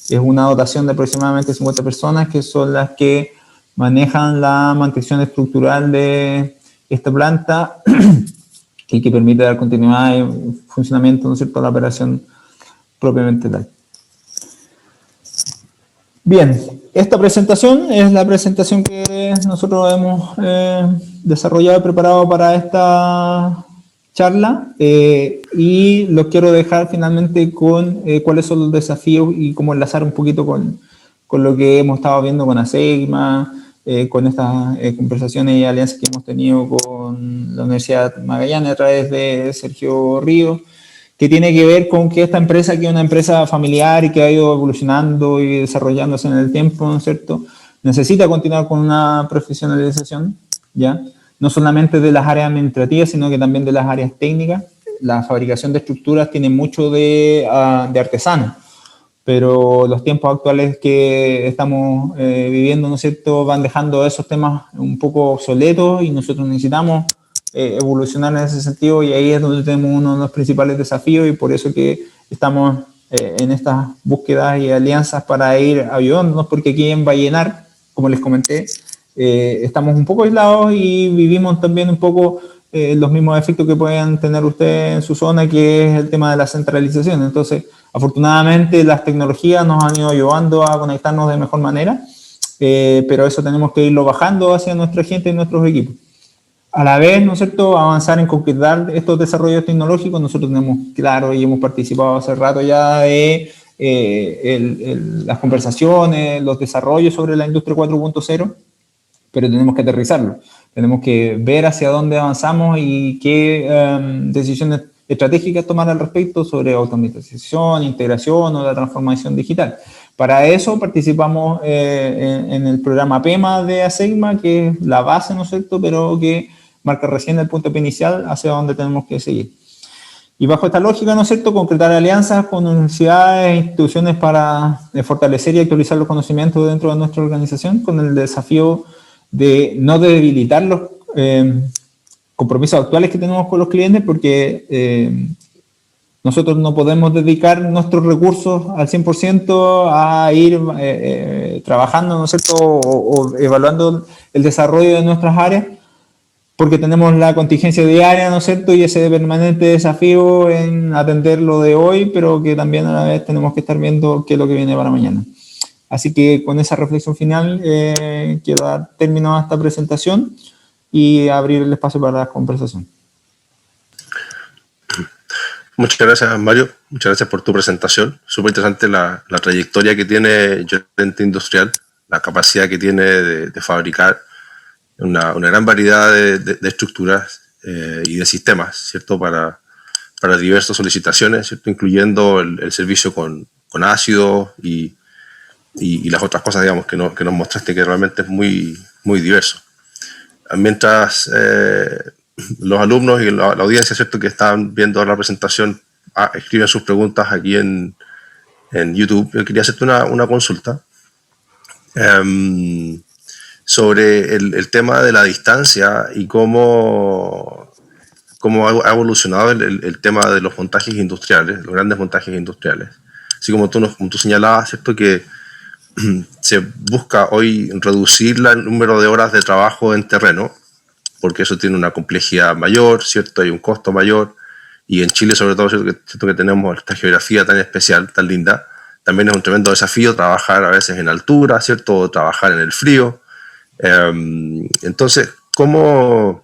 Es una dotación de aproximadamente 50 personas que son las que manejan la mantención estructural de esta planta y que permite dar continuidad y funcionamiento, ¿no es cierto?, a la operación propiamente tal. Bien, esta presentación es la presentación que nosotros hemos desarrollado y preparado para esta charla, y los quiero dejar finalmente con cuáles son los desafíos y cómo enlazar un poquito con lo que hemos estado viendo con ASEGMA, con estas conversaciones y alianzas que hemos tenido con la Universidad Magallanes a través de Sergio Ríos, que tiene que ver con que esta empresa, que es una empresa familiar y que ha ido evolucionando y desarrollándose en el tiempo, ¿no es cierto?, necesita continuar con una profesionalización, ¿ya?, no solamente de las áreas administrativas, sino que también de las áreas técnicas. La fabricación de estructuras tiene mucho de artesano. pero los tiempos actuales que estamos viviendo, ¿no es cierto?, van dejando esos temas un poco obsoletos y nosotros necesitamos evolucionar en ese sentido, y ahí es donde tenemos uno de los principales desafíos, y por eso que estamos en estas búsquedas y alianzas para ir ayudándonos, porque aquí en Vallenar, como les comenté, estamos un poco aislados y vivimos también un poco los mismos efectos que pueden tener ustedes en su zona, que es el tema de la centralización. Entonces, afortunadamente, las tecnologías nos han ido ayudando a conectarnos de mejor manera, pero eso tenemos que irlo bajando hacia nuestra gente y nuestros equipos. A la vez, ¿no es cierto?, avanzar en concretar estos desarrollos tecnológicos. Nosotros tenemos claro y hemos participado hace rato ya de las conversaciones, los desarrollos sobre la industria 4.0, pero tenemos que aterrizarlo. Tenemos que ver hacia dónde avanzamos y qué decisiones estratégicas tomar al respecto sobre automatización, integración o la transformación digital. Para eso participamos en el programa PEMA de ASEGMA, que es la base, ¿no es cierto?, pero que marca recién el punto inicial hacia donde tenemos que seguir. Y bajo esta lógica, ¿no es cierto?, concretar alianzas con universidades e instituciones para fortalecer y actualizar los conocimientos dentro de nuestra organización, con el desafío de no debilitar los compromisos actuales que tenemos con los clientes, porque nosotros no podemos dedicar nuestros recursos al 100% a ir trabajando, ¿no es cierto?, o evaluando el desarrollo de nuestras áreas, porque tenemos la contingencia diaria, ¿no es cierto?, y ese permanente desafío en atender lo de hoy, pero que también a la vez tenemos que estar viendo qué es lo que viene para mañana. Así que con esa reflexión final quiero dar término a esta presentación y abrir el espacio para la conversación. Muchas gracias, Mario. Muchas gracias por tu presentación. Súper interesante la trayectoria que tiene Llorente Industrial, la capacidad que tiene de fabricar una gran variedad de estructuras y de sistemas, ¿cierto?, para diversas solicitaciones, ¿cierto?, incluyendo el servicio con ácido y las otras cosas, digamos, que nos mostraste, que realmente es muy, muy diverso. Mientras los alumnos y la audiencia, ¿cierto?, que están viendo la presentación escriben sus preguntas aquí en YouTube, yo quería hacerte una consulta sobre el tema de la distancia y cómo ha evolucionado el tema de los montajes industriales, los grandes montajes industriales. Así como tú señalabas, ¿cierto?, que se busca hoy reducir el número de horas de trabajo en terreno, porque eso tiene una complejidad mayor, ¿cierto?, hay un costo mayor, y en Chile sobre todo, ¿cierto?, que tenemos esta geografía tan especial, tan linda, también es un tremendo desafío trabajar a veces en altura, ¿cierto?, o trabajar en el frío. Entonces, ¿cómo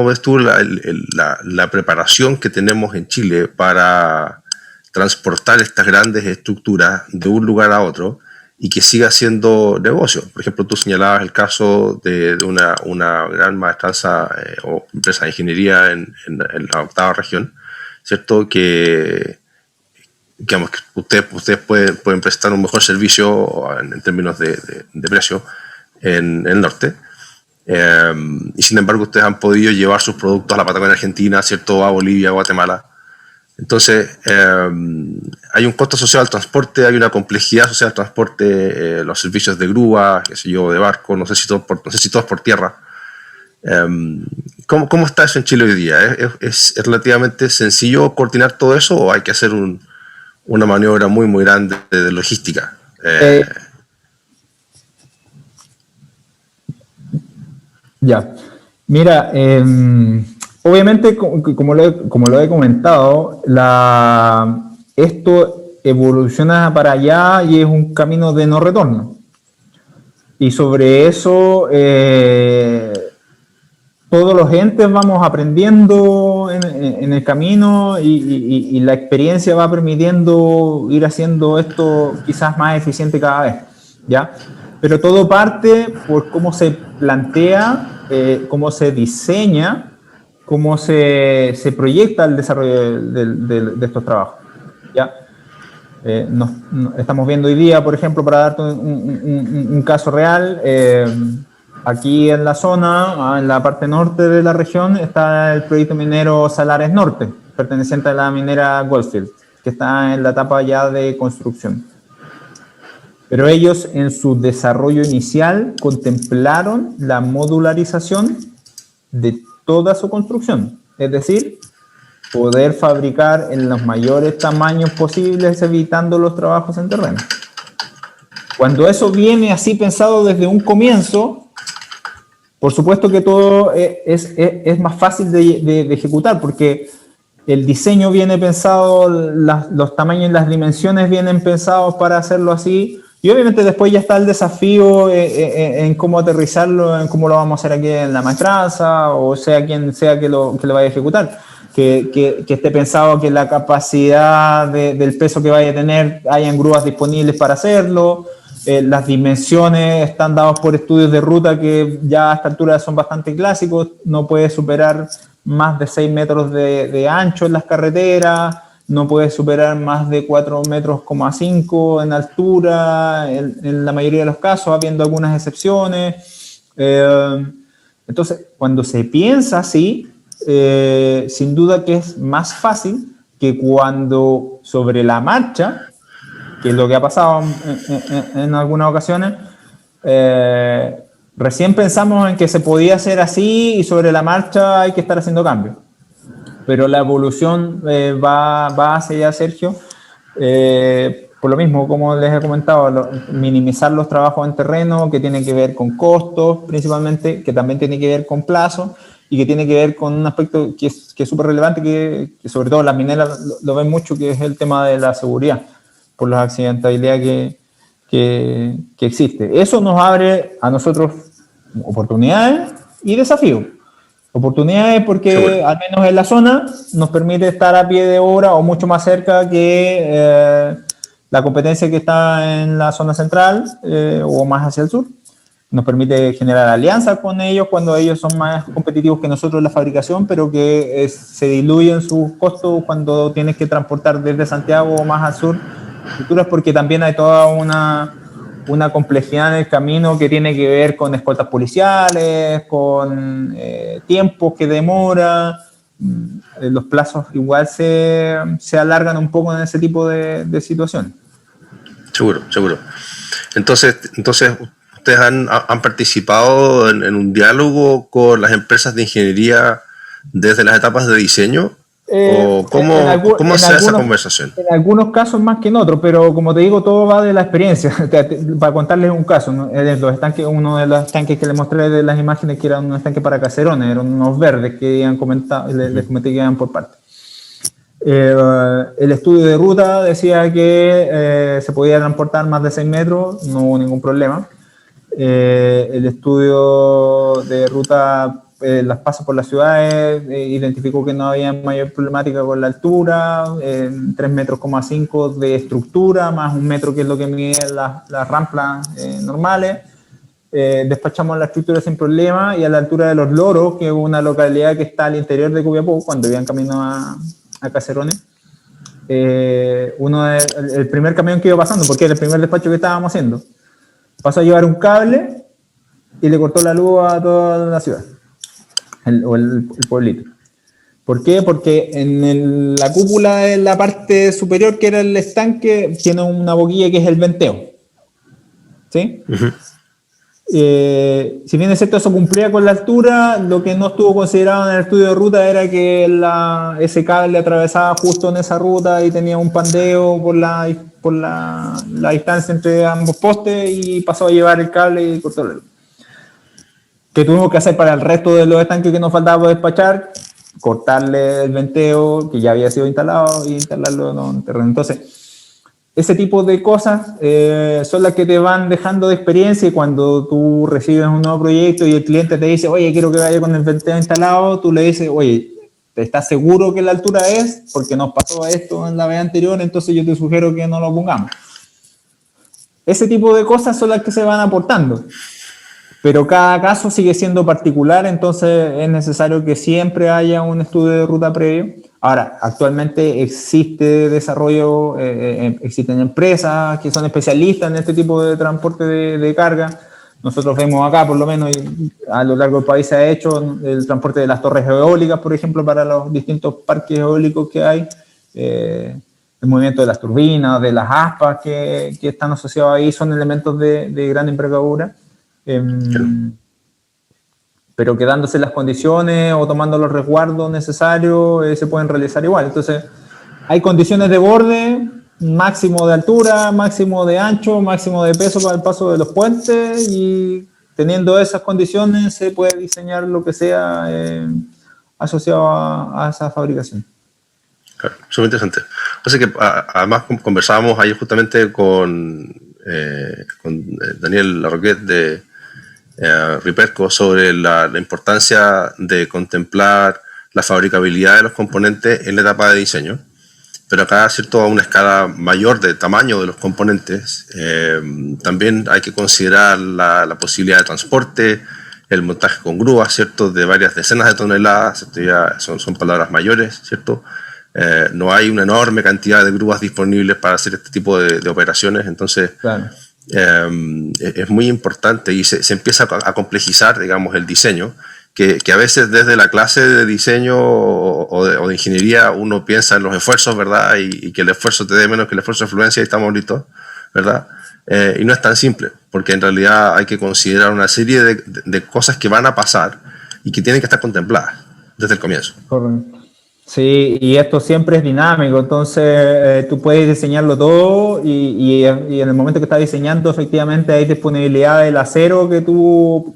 ves tú la preparación que tenemos en Chile para transportar estas grandes estructuras de un lugar a otro y que siga siendo negocio? Por ejemplo, tú señalabas el caso de una gran maestranza o empresa de ingeniería en la 8ª región, ¿cierto?, que digamos que ustedes pueden prestar un mejor servicio en términos de precio en el norte, y sin embargo ustedes han podido llevar sus productos a la Patagonia Argentina, ¿cierto?, a Bolivia, Guatemala. Entonces, hay un costo asociado al transporte, hay una complejidad asociada al transporte, los servicios de grúa, qué sé yo, de barco, no sé si todos por tierra. ¿Cómo está eso en Chile hoy día? ¿Es relativamente sencillo coordinar todo eso o hay que hacer una maniobra muy, muy grande de logística? Ya, mira, obviamente, como lo he comentado, esto evoluciona para allá y es un camino de no retorno. Y sobre eso, todos los entes vamos aprendiendo en el camino y la experiencia va permitiendo ir haciendo esto quizás más eficiente cada vez, ¿ya? Pero todo parte por cómo se plantea, cómo se diseña, cómo se proyecta el desarrollo de estos trabajos, ¿ya? Estamos viendo hoy día, por ejemplo, para darte un caso real, aquí en la zona, en la parte norte de la región, está el proyecto minero Salares Norte, perteneciente a la minera Goldfield, que está en la etapa ya de construcción. Pero ellos en su desarrollo inicial contemplaron la modularización de toda su construcción, es decir, poder fabricar en los mayores tamaños posibles evitando los trabajos en terreno. Cuando eso viene así pensado desde un comienzo, por supuesto que todo es más fácil de ejecutar, porque el diseño viene pensado, los tamaños y las dimensiones vienen pensados para hacerlo así. Y obviamente después ya está el desafío en cómo aterrizarlo, en cómo lo vamos a hacer aquí en la maestranza, o sea quien sea que lo vaya a ejecutar. Que esté pensado que la capacidad del peso que vaya a tener, hayan grúas disponibles para hacerlo. Las dimensiones están dadas por estudios de ruta que ya a esta altura son bastante clásicos. No puede superar más de 6 metros de ancho en las carreteras. No puede superar más de 4,5 metros en altura, en la mayoría de los casos, habiendo algunas excepciones. Entonces, cuando se piensa así, sin duda que es más fácil que cuando sobre la marcha, que es lo que ha pasado en algunas ocasiones, recién pensamos en que se podía hacer así y sobre la marcha hay que estar haciendo cambios. Pero la evolución va hacia allá, Sergio. Por lo mismo, como les he comentado, minimizar los trabajos en terreno, que tiene que ver con costos principalmente, que también tiene que ver con plazo y que tiene que ver con un aspecto que es súper relevante, que sobre todo las mineras lo ven mucho, que es el tema de la seguridad, por la accidentabilidad que existe. Eso nos abre a nosotros oportunidades y desafíos. Oportunidades porque al menos en la zona nos permite estar a pie de obra o mucho más cerca que la competencia que está en la zona central o más hacia el sur. Nos permite generar alianzas con ellos cuando ellos son más competitivos que nosotros en la fabricación, pero que se diluyen sus costos cuando tienes que transportar desde Santiago o más al sur estructuras, porque también hay toda una complejidad en el camino que tiene que ver con escoltas policiales, con tiempos que demora. Los plazos igual se alargan un poco en ese tipo de situaciones. Seguro. Entonces ustedes han participado en un diálogo con las empresas de ingeniería desde las etapas de diseño. ¿O cómo se hace esa conversación? En algunos casos más que en otros, pero como te digo, todo va de la experiencia. Para contarles un caso, ¿no? Los estanques, uno de los estanques que les mostré de las imágenes, que eran un estanque para caserones, eran unos verdes que habían comentado, les comenté que iban por parte. El estudio de ruta decía que se podía transportar más de 6 metros, no hubo ningún problema. El estudio de ruta, las pasos por las ciudades, identificó que no había mayor problemática con la altura, 3,5 metros de estructura, más 1 metro, que es lo que miden las rampas normales. Despachamos la estructura sin problema, y a la altura de Los Loros, que es una localidad que está al interior de Copiapó, cuando iban camino a Caserones, el primer camión que iba pasando, porque era el primer despacho que estábamos haciendo, pasó a llevar un cable y le cortó la luz a toda la ciudad, el pueblito. ¿Por qué? Porque en la cúpula de la parte superior, que era el estanque, tiene una boquilla que es el venteo. ¿Sí? Uh-huh. Si bien es cierto, eso cumplía con la altura, lo que no estuvo considerado en el estudio de ruta era que ese cable atravesaba justo en esa ruta y tenía un pandeo por la distancia entre ambos postes, y pasó a llevar el cable y cortó la luz. ¿Qué tuvimos que hacer para el resto de los estanques que nos faltaba por despachar? Cortarle el venteo que ya había sido instalado y instalarlo en un terreno. Entonces, ese tipo de cosas son las que te van dejando de experiencia, y cuando tú recibes un nuevo proyecto y el cliente te dice, oye, quiero que vaya con el venteo instalado, tú le dices, oye, ¿estás seguro que la altura es? Porque nos pasó esto en la vez anterior, entonces yo te sugiero que no lo pongamos. Ese tipo de cosas son las que se van aportando. Pero cada caso sigue siendo particular, entonces es necesario que siempre haya un estudio de ruta previo. Ahora, actualmente existe desarrollo, existen empresas que son especialistas en este tipo de transporte de carga. Nosotros vemos acá, por lo menos, y a lo largo del país se ha hecho el transporte de las torres eólicas, por ejemplo, para los distintos parques eólicos que hay. el movimiento de las turbinas, de las aspas que están asociados ahí, son elementos de gran envergadura. Pero que dándose las condiciones o tomando los resguardos necesarios, se pueden realizar igual. Entonces, hay condiciones de borde, máximo de altura, máximo de ancho, máximo de peso para el paso de los puentes, y teniendo esas condiciones se puede diseñar lo que sea asociado a esa fabricación. Claro, súper interesante. O sea que además conversábamos ayer justamente con Daniel Larroquet de Riperco sobre la importancia de contemplar la fabricabilidad de los componentes en la etapa de diseño. Pero acá, ¿cierto?, a una escala mayor de tamaño de los componentes, también hay que considerar la posibilidad de transporte, el montaje con grúas, ¿cierto?, de varias decenas de toneladas, ¿cierto? Ya son palabras mayores, ¿cierto? No hay una enorme cantidad de grúas disponibles para hacer este tipo de operaciones, entonces Claro. Es muy importante y se empieza a complejizar, digamos, el diseño, que a veces desde la clase de diseño o de ingeniería uno piensa en los esfuerzos, ¿verdad? Y que el esfuerzo te dé menos que el esfuerzo de fluencia y estamos listos, ¿verdad? Y no es tan simple, porque en realidad hay que considerar una serie de cosas que van a pasar y que tienen que estar contempladas desde el comienzo. Correcto. Sí, y esto siempre es dinámico, entonces tú puedes diseñarlo todo y en el momento que estás diseñando efectivamente hay disponibilidad del acero que tú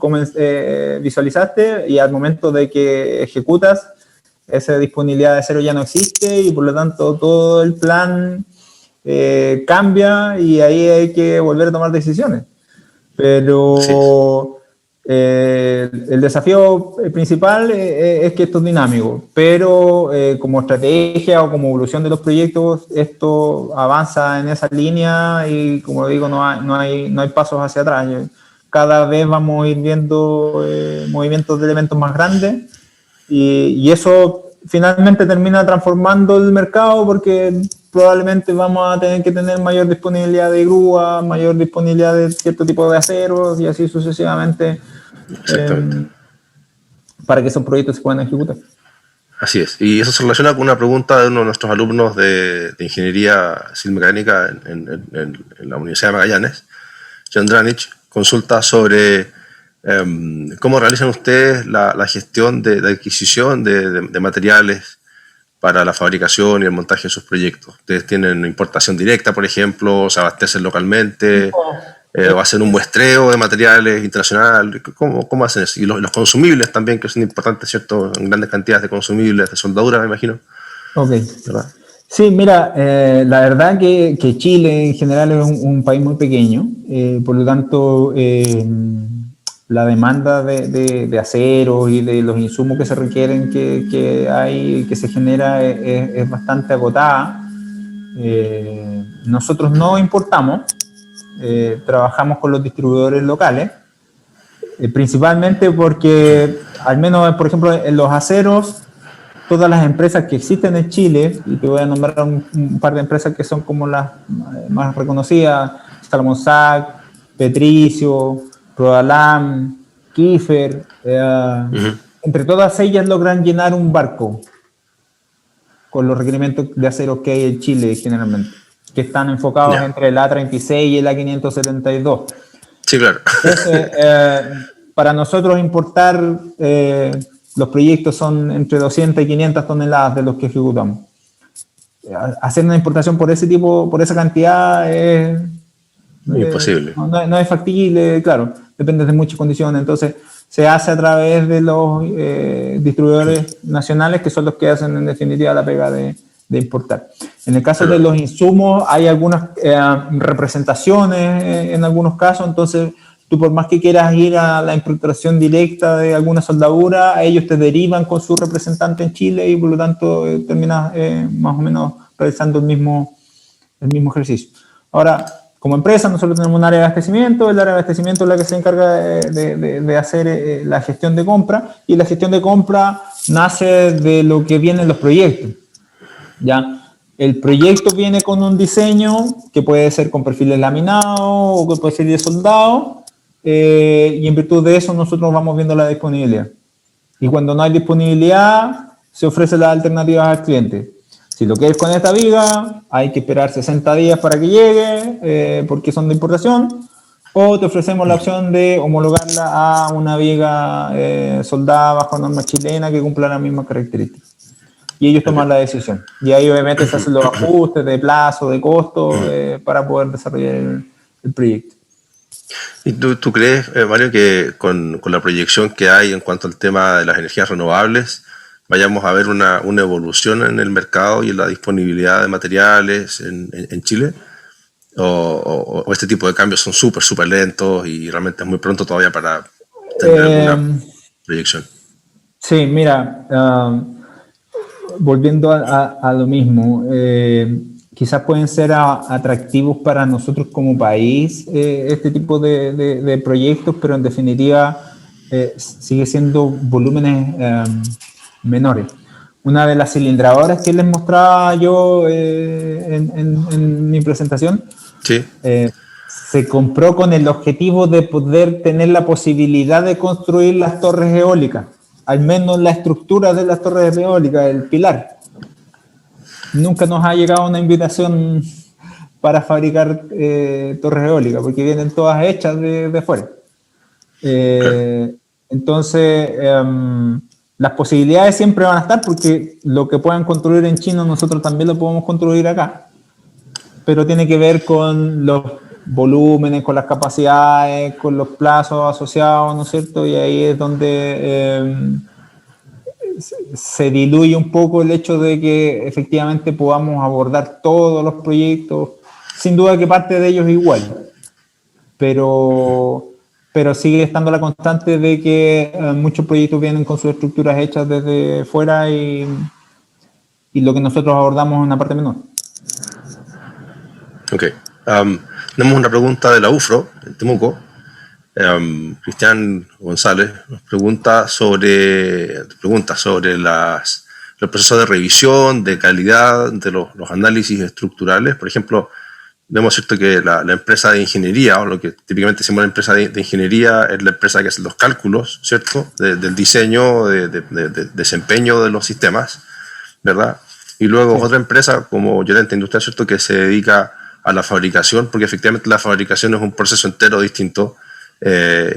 visualizaste, y al momento de que ejecutas esa disponibilidad de acero ya no existe y por lo tanto todo el plan cambia y ahí hay que volver a tomar decisiones. Pero... Sí. El desafío principal es que esto es dinámico, pero como estrategia o como evolución de los proyectos, esto avanza en esa línea y, como digo, no hay pasos hacia atrás. Cada vez vamos a ir viendo movimientos de elementos más grandes y eso finalmente termina transformando el mercado, porque probablemente vamos a tener que tener mayor disponibilidad de grúa, mayor disponibilidad de cierto tipo de aceros y así sucesivamente, para que esos proyectos se puedan ejecutar. Así es, y eso se relaciona con una pregunta de uno de nuestros alumnos de Ingeniería Civil Mecánica en la Universidad de Magallanes, John Dranich. Consulta sobre cómo realizan ustedes la gestión de adquisición de materiales para la fabricación y el montaje de sus proyectos. ¿Ustedes tienen importación directa, por ejemplo, se abastecen localmente, o hacen un muestreo de materiales internacional? ¿Cómo hacen eso? Y los consumibles también, que son importantes, ¿cierto? En grandes cantidades de consumibles, de soldadura, me imagino. Ok. ¿Verdad? Sí, mira, la verdad que Chile en general es un país muy pequeño, por lo tanto la demanda de acero y de los insumos que se requieren, que se genera, es bastante agotada. Nosotros no importamos, trabajamos con los distribuidores locales, principalmente porque, al menos, por ejemplo, en los aceros, todas las empresas que existen en Chile, y te voy a nombrar un par de empresas que son como las más reconocidas: Salomon Sachs, Petricio, Prodalam, Kiefer, entre todas ellas logran llenar un barco con los requerimientos de acero que hay en Chile generalmente, que están enfocados entre el A36 y el A572. Sí, claro. Entonces, para nosotros importar, los proyectos son entre 200 y 500 toneladas de los que ejecutamos. Hacer una importación por ese tipo, por esa cantidad, es imposible. No es factible, claro, depende de muchas condiciones. Entonces, se hace a través de los distribuidores nacionales, que son los que hacen en definitiva la pega de importar. En el caso de los insumos, hay algunas representaciones en algunos casos, entonces tú, por más que quieras ir a la importación directa de alguna soldadura, ellos te derivan con su representante en Chile y por lo tanto terminas más o menos realizando el mismo ejercicio. Ahora, como empresa, nosotros tenemos un área de abastecimiento. El área de abastecimiento es la que se encarga de hacer la gestión de compra, y la gestión de compra nace de lo que viene en los proyectos. ¿Ya? El proyecto viene con un diseño que puede ser con perfiles laminados o que puede ser de soldado, y en virtud de eso nosotros vamos viendo la disponibilidad. Y cuando no hay disponibilidad, se ofrecen las alternativas al cliente. Si lo quieres con esta viga, hay que esperar 60 días para que llegue, porque son de importación, o te ofrecemos la opción de homologarla a una viga soldada bajo norma chilena que cumpla las mismas características. Y ellos toman la decisión. Y ahí obviamente se hacen los ajustes de plazo, de costo, para poder desarrollar el proyecto. ¿Y tú crees, Mario, que con la proyección que hay en cuanto al tema de las energías renovables, vayamos a ver una evolución en el mercado y en la disponibilidad de materiales en Chile? ¿O este tipo de cambios son súper lentos y realmente es muy pronto todavía para tener alguna proyección? Sí, mira, volviendo a lo mismo, quizás pueden ser atractivos para nosotros como país este tipo de proyectos, pero en definitiva sigue siendo volúmenes menores. Una de las cilindradoras que les mostraba yo en mi presentación, sí, se compró con el objetivo de poder tener la posibilidad de construir las torres eólicas, al menos la estructura de las torres eólicas, el pilar. Nunca nos ha llegado una invitación para fabricar torres eólicas, porque vienen todas hechas de fuera. Entonces, las posibilidades siempre van a estar, porque lo que puedan construir en China nosotros también lo podemos construir acá, pero tiene que ver con los volúmenes, con las capacidades, con los plazos asociados, ¿no es cierto? Y ahí es donde se diluye un poco el hecho de que efectivamente podamos abordar todos los proyectos, sin duda que parte de ellos igual, pero sigue estando la constante de que muchos proyectos vienen con sus estructuras hechas desde fuera y lo que nosotros abordamos es una parte menor. Ok. Tenemos una pregunta de la UFRO, en Temuco. Cristian González nos pregunta sobre los procesos de revisión, de calidad de los análisis estructurales. Por ejemplo, vemos, ¿cierto?, que la empresa de ingeniería, o lo que típicamente decimos la empresa de ingeniería, es la empresa que hace los cálculos, ¿cierto?, del diseño, de desempeño de los sistemas, ¿verdad? Y luego otra empresa como Llorente Industrial, ¿cierto?, que se dedica a la fabricación, porque efectivamente la fabricación es un proceso entero distinto,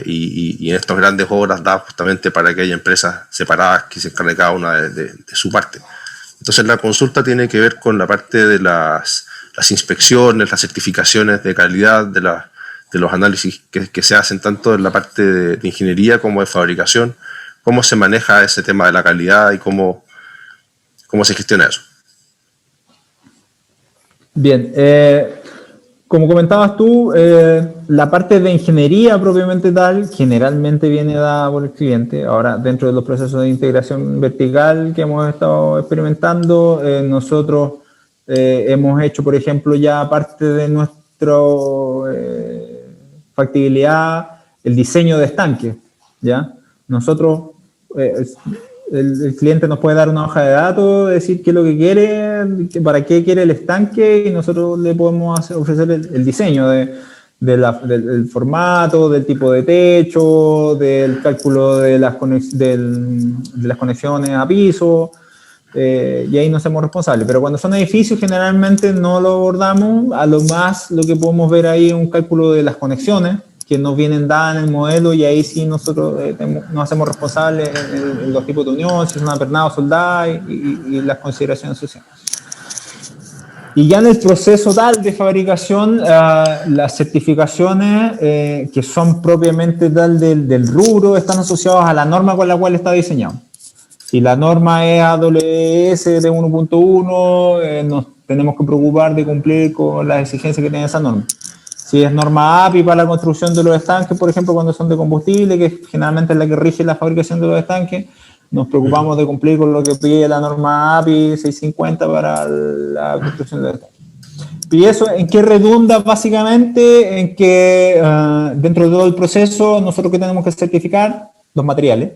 y en estas grandes obras da justamente para que haya empresas separadas que se encarguen cada una de su parte. Entonces la consulta tiene que ver con la parte de las inspecciones, las certificaciones de calidad, de los análisis que se hacen tanto en la parte de ingeniería como de fabricación. ¿Cómo se maneja ese tema de la calidad y cómo se gestiona eso? Bien, como comentabas tú, la parte de ingeniería propiamente tal generalmente viene dada por el cliente. Ahora, dentro de los procesos de integración vertical que hemos estado experimentando, nosotros hemos hecho, por ejemplo, ya parte de nuestra factibilidad, el diseño de estanques, ¿ya? Nosotros, el cliente nos puede dar una hoja de datos, decir qué es lo que quiere, para qué quiere el estanque, y nosotros le podemos ofrecer el diseño del formato, del tipo de techo, del cálculo de las conexiones a piso, y ahí nos hacemos responsables. Pero cuando son edificios generalmente no lo abordamos, a lo más lo que podemos ver ahí es un cálculo de las conexiones que nos vienen dadas en el modelo, y ahí sí nosotros nos hacemos responsables en los tipos de unión, si es una pernada o soldada, y las consideraciones sociales. Y ya en el proceso tal de fabricación, las certificaciones que son propiamente tal del rubro están asociadas a la norma con la cual está diseñado. Si la norma es AWS de 1.1, nos tenemos que preocupar de cumplir con las exigencias que tiene esa norma. Si es norma API para la construcción de los estanques, por ejemplo, cuando son de combustible, que generalmente es la que rige la fabricación de los estanques, nos preocupamos de cumplir con lo que pide la norma API 650 para la construcción de los estanques. ¿Y eso en qué redunda básicamente? En que dentro de todo el proceso, nosotros que tenemos que certificar los materiales,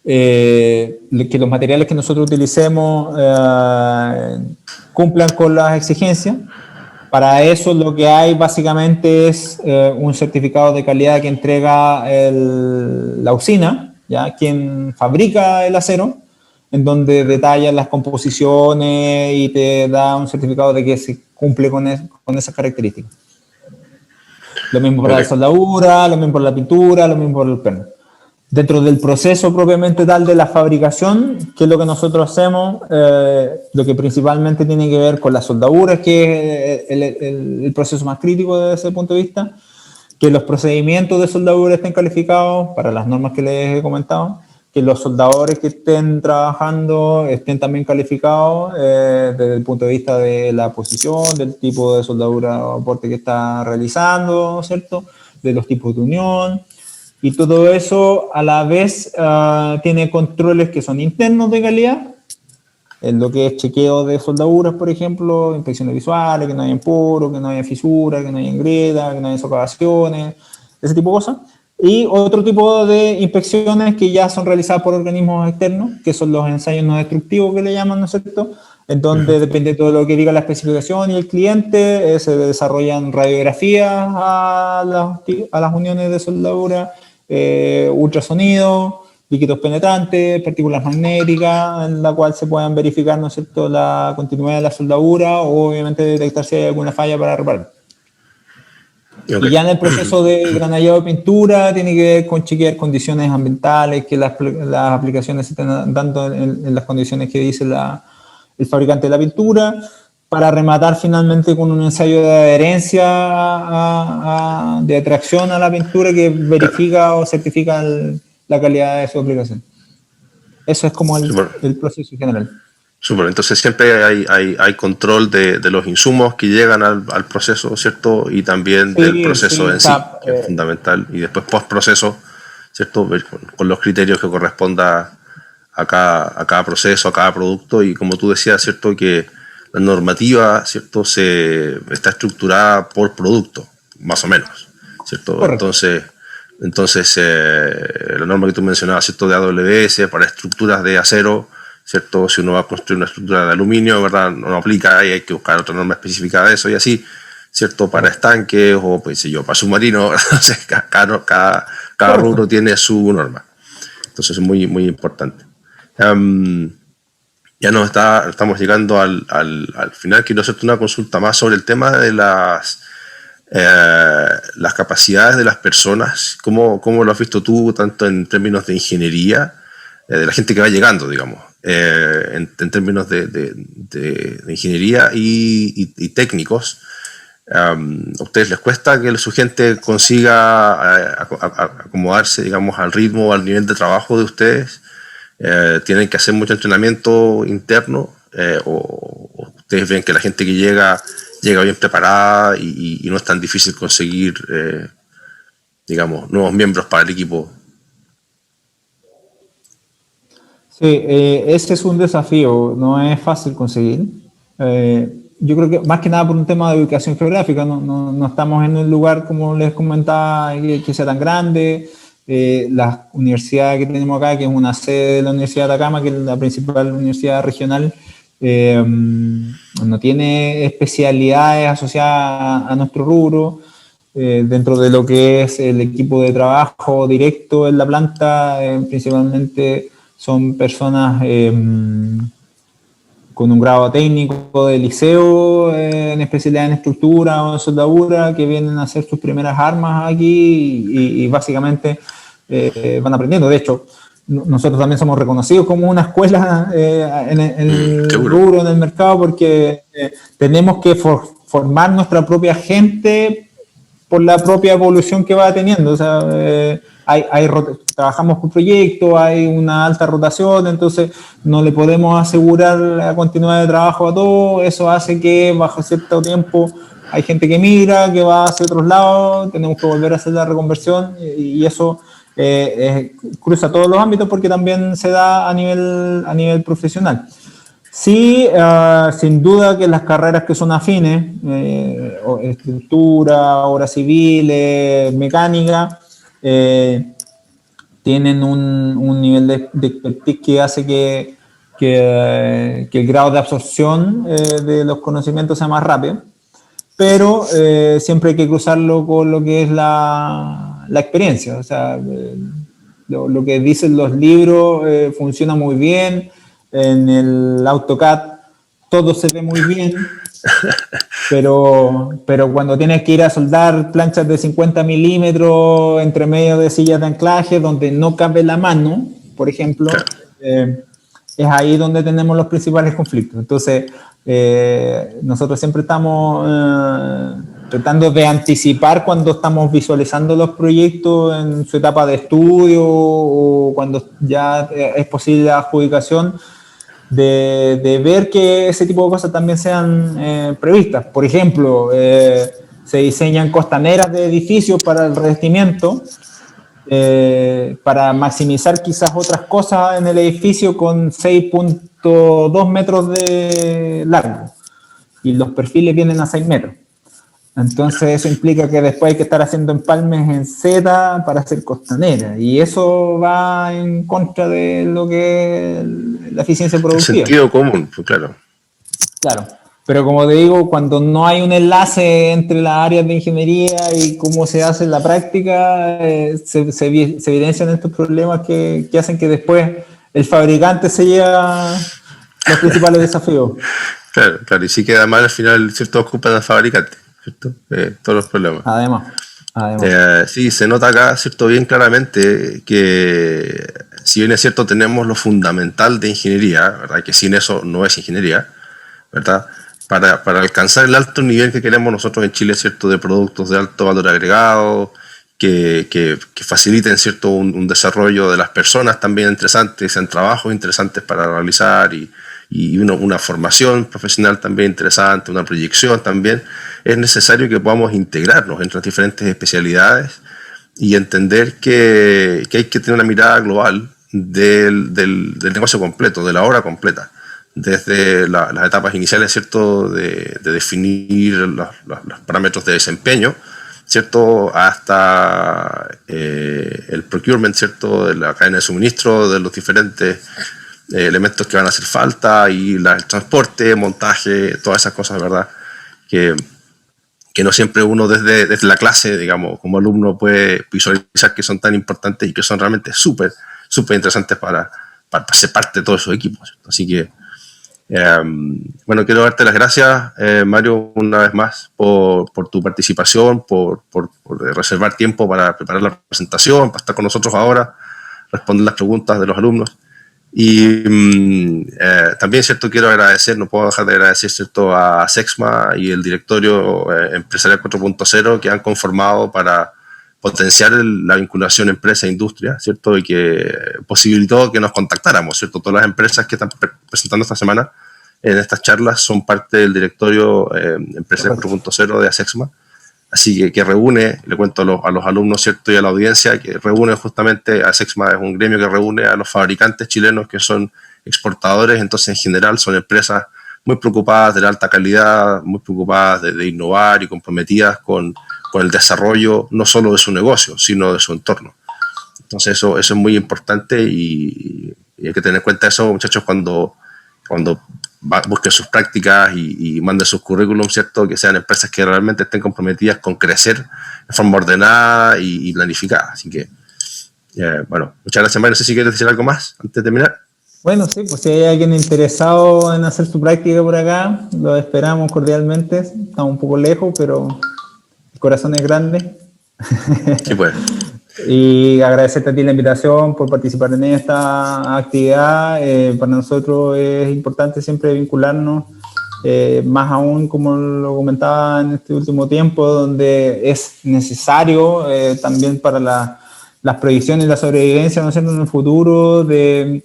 que los materiales que nosotros utilicemos cumplan con las exigencias. Para eso lo que hay básicamente es un certificado de calidad que entrega la usina, ¿ya?, quien fabrica el acero, en donde detalla las composiciones y te da un certificado de que se cumple con esas características. Lo mismo para la soldadura, lo mismo para la pintura, lo mismo para el perno. Dentro del proceso propiamente tal de la fabricación, que es lo que nosotros hacemos, lo que principalmente tiene que ver con la soldadura, que es el proceso más crítico desde ese punto de vista, que los procedimientos de soldadura estén calificados para las normas que les he comentado, que los soldadores que estén trabajando estén también calificados desde el punto de vista de la posición, del tipo de soldadura o aporte que está realizando, ¿cierto? De los tipos de unión. Y todo eso a la vez tiene controles que son internos de calidad, en lo que es chequeo de soldaduras, por ejemplo, inspecciones visuales, que no haya impuro, que no haya fisura, que no haya grieta, que no haya socavaciones, ese tipo de cosas. Y otro tipo de inspecciones que ya son realizadas por organismos externos, que son los ensayos no destructivos que le llaman, ¿no es cierto? En donde depende de todo lo que diga la especificación y el cliente, se desarrollan radiografías a las uniones de soldadura, ultrasonido, líquidos penetrantes, partículas magnéticas, en la cual se puedan verificar, ¿no es cierto?, la continuidad de la soldadura o obviamente detectar si hay alguna falla para reparar. Okay. Y ya en el proceso de granallado de pintura tiene que ver con chequear condiciones ambientales, que las aplicaciones se estén dando en las condiciones que dice el fabricante de la pintura, para rematar finalmente con un ensayo de adherencia, de atracción a la pintura que verifica o certifica la calidad de su aplicación. Eso es como el proceso general. Súper, entonces siempre hay control de los insumos que llegan al proceso, ¿cierto? Y también del proceso en sí, que es fundamental. Y después post-proceso, ¿cierto? Ver con los criterios que corresponda a cada proceso, a cada producto. Y como tú decías, ¿cierto? Que la normativa, ¿cierto? Está estructurada por producto, más o menos, ¿cierto? Correcto. Entonces la norma que tú mencionabas, ¿cierto? De AWS para estructuras de acero, ¿cierto? Si uno va a construir una estructura de aluminio, ¿verdad? No aplica y hay que buscar otra norma específica de eso y así, ¿cierto? Para estanques o, pues, para submarinos, entonces cada rubro tiene su norma. Entonces es muy, muy importante. Ya estamos llegando al final. Quiero hacerte una consulta más sobre el tema de las capacidades de las personas. ¿Cómo lo has visto tú, tanto en términos de ingeniería, de la gente que va llegando, digamos, en términos de ingeniería y técnicos? ¿A ustedes les cuesta que su gente consiga acomodarse, digamos, al ritmo o al nivel de trabajo de ustedes? ¿Tienen que hacer mucho entrenamiento interno? ¿O ustedes ven que la gente que llega bien preparada y no es tan difícil conseguir, digamos, nuevos miembros para el equipo? Sí, ese es un desafío, no es fácil conseguir. Yo creo que más que nada por un tema de ubicación geográfica, no estamos en un lugar, como les comentaba, que sea tan grande. La universidad que tenemos acá, que es una sede de la Universidad de Atacama, que es la principal universidad regional, no tiene especialidades asociadas a nuestro rubro. Dentro de lo que es el equipo de trabajo directo en la planta, principalmente son personas con un grado técnico de liceo, en especialidad en estructura o en soldadura, que vienen a hacer sus primeras armas aquí y básicamente van aprendiendo. De hecho, nosotros también somos reconocidos como una escuela en el rubro, en el mercado, porque tenemos que formar nuestra propia gente por la propia evolución que va teniendo. O sea, trabajamos por proyectos, hay una alta rotación, entonces no le podemos asegurar la continuidad de trabajo a todos. Eso hace que bajo cierto tiempo hay gente que migra, que va hacia otros lados, tenemos que volver a hacer la reconversión y eso cruza todos los ámbitos porque también se da a nivel profesional. Sí, sin duda que las carreras que son afines, estructura, obras civiles, mecánica, tienen un nivel de expertise que hace que el grado de absorción de los conocimientos sea más rápido, pero siempre hay que cruzarlo con lo que es la experiencia. O sea, lo que dicen los libros funciona muy bien, en el AutoCAD todo se ve muy bien, pero cuando tienes que ir a soldar planchas de 50 milímetros entre medio de sillas de anclaje donde no cabe la mano, por ejemplo, es ahí donde tenemos los principales conflictos. Entonces, nosotros siempre estamos tratando de anticipar cuando estamos visualizando los proyectos en su etapa de estudio o cuando ya es posible la adjudicación, de ver que ese tipo de cosas también sean previstas. Por ejemplo, se diseñan costaneras de edificios para el revestimiento, para maximizar quizás otras cosas en el edificio con 6.2 metros de largo y los perfiles vienen a 6 metros. Entonces eso implica que después hay que estar haciendo empalmes en Z para hacer costanera y eso va en contra de lo que es la eficiencia productiva. El sentido común, pues claro. Claro, pero como te digo, cuando no hay un enlace entre las áreas de ingeniería y cómo se hace en la práctica, se evidencian estos problemas que hacen que después el fabricante se lleva los principales desafíos. Claro, claro, y si queda mal al final, ¿cierto? Ocupan al fabricante, ¿cierto? Todos los problemas. Además. Sí, se nota acá, ¿cierto? Bien claramente que si bien es cierto tenemos lo fundamental de ingeniería, ¿verdad? Que sin eso no es ingeniería, ¿verdad? Para alcanzar el alto nivel que queremos nosotros en Chile, ¿cierto? De productos de alto valor agregado, que faciliten, ¿cierto? Un desarrollo de las personas también interesante, sean trabajos interesantes para realizar y una formación profesional también interesante, una proyección también, es necesario que podamos integrarnos entre las diferentes especialidades y entender que hay que tener una mirada global del negocio completo, de la obra completa, desde las etapas iniciales, ¿cierto? De definir los parámetros de desempeño, ¿cierto? Hasta el procurement, ¿cierto? De la cadena de suministro, de los diferentes elementos que van a hacer falta y el transporte, montaje, todas esas cosas, ¿verdad? Que no siempre uno desde la clase, digamos, como alumno puede visualizar que son tan importantes y que son realmente súper interesantes para ser parte de todos esos equipos, ¿cierto? Así que, bueno, quiero darte las gracias, Mario, una vez más por tu participación, por reservar tiempo para preparar la presentación, para estar con nosotros ahora, responder las preguntas de los alumnos. Y también, ¿cierto? Quiero agradecer, no puedo dejar de agradecer, ¿cierto? A Sexma y el directorio empresarial 4.0 que han conformado para potenciar la vinculación empresa-industria, ¿cierto? Y que posibilitó que nos contactáramos, ¿cierto? Todas las empresas que están presentando esta semana en estas charlas son parte del directorio empresarial 4.0 de Asexma. Así que reúne, le cuento a los alumnos, ¿cierto? Y a la audiencia, que reúne justamente, Asexma es un gremio que reúne a los fabricantes chilenos que son exportadores, entonces en general son empresas muy preocupadas de la alta calidad, muy preocupadas de innovar y comprometidas con el desarrollo no solo de su negocio, sino de su entorno. Entonces eso es muy importante y hay que tener en cuenta eso, muchachos, cuando busquen sus prácticas y manden sus currículums, ¿cierto? Que sean empresas que realmente estén comprometidas con crecer de forma ordenada y planificada. Así que, bueno, muchas gracias, Mario. No sé si quieres decir algo más antes de terminar. Bueno, sí, pues si hay alguien interesado en hacer su práctica por acá, lo esperamos cordialmente. Estamos un poco lejos, pero el corazón es grande. Sí, pues. Y agradecerte a ti la invitación por participar en esta actividad. Para nosotros es importante siempre vincularnos, más aún como lo comentaba en este último tiempo, donde es necesario también para las proyecciones y la sobrevivencia, ¿no es cierto?, en el futuro, de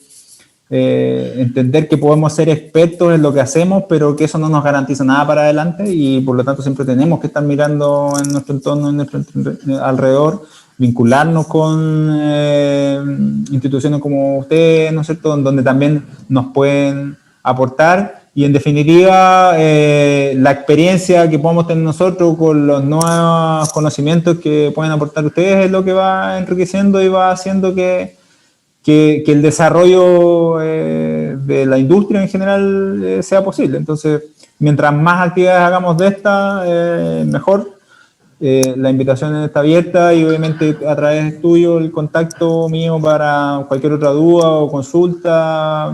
entender que podemos ser expertos en lo que hacemos, pero que eso no nos garantiza nada para adelante y por lo tanto siempre tenemos que estar mirando en nuestro entorno, en nuestro alrededor, vincularnos con instituciones como ustedes, ¿no es cierto?, donde también nos pueden aportar y en definitiva la experiencia que podamos tener nosotros con los nuevos conocimientos que pueden aportar ustedes es lo que va enriqueciendo y va haciendo que el desarrollo de la industria en general sea posible. Entonces, mientras más actividades hagamos de esta, mejor. La invitación está abierta y obviamente a través tuyo el contacto mío para cualquier otra duda o consulta,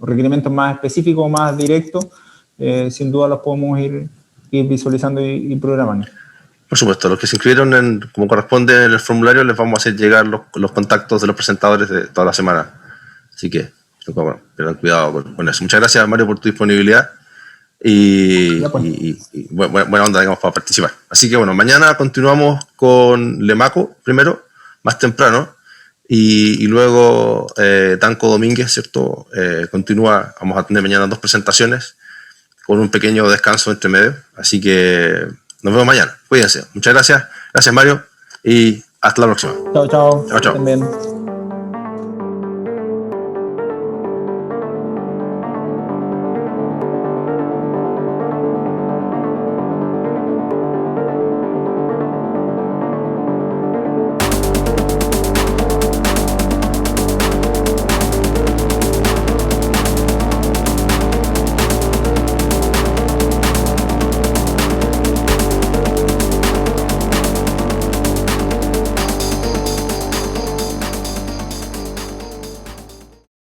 requerimientos más específicos o más directos, sin duda los podemos ir visualizando y programando. Por supuesto, los que se inscribieron como corresponde en el formulario, les vamos a hacer llegar los contactos de los presentadores de toda la semana. Así que, bueno, tengan cuidado con eso. Muchas gracias, Mario, por tu disponibilidad y buena onda, digamos, para participar. Así que, bueno, mañana continuamos con Lemaco primero, más temprano, y luego Tanco Domínguez, ¿cierto? Continúa, vamos a tener mañana 2 presentaciones con un pequeño descanso entre medio. Así que nos vemos mañana. Cuídense. Muchas gracias. Gracias, Mario. Y hasta la próxima. Chao, chao. Chao, chao. También.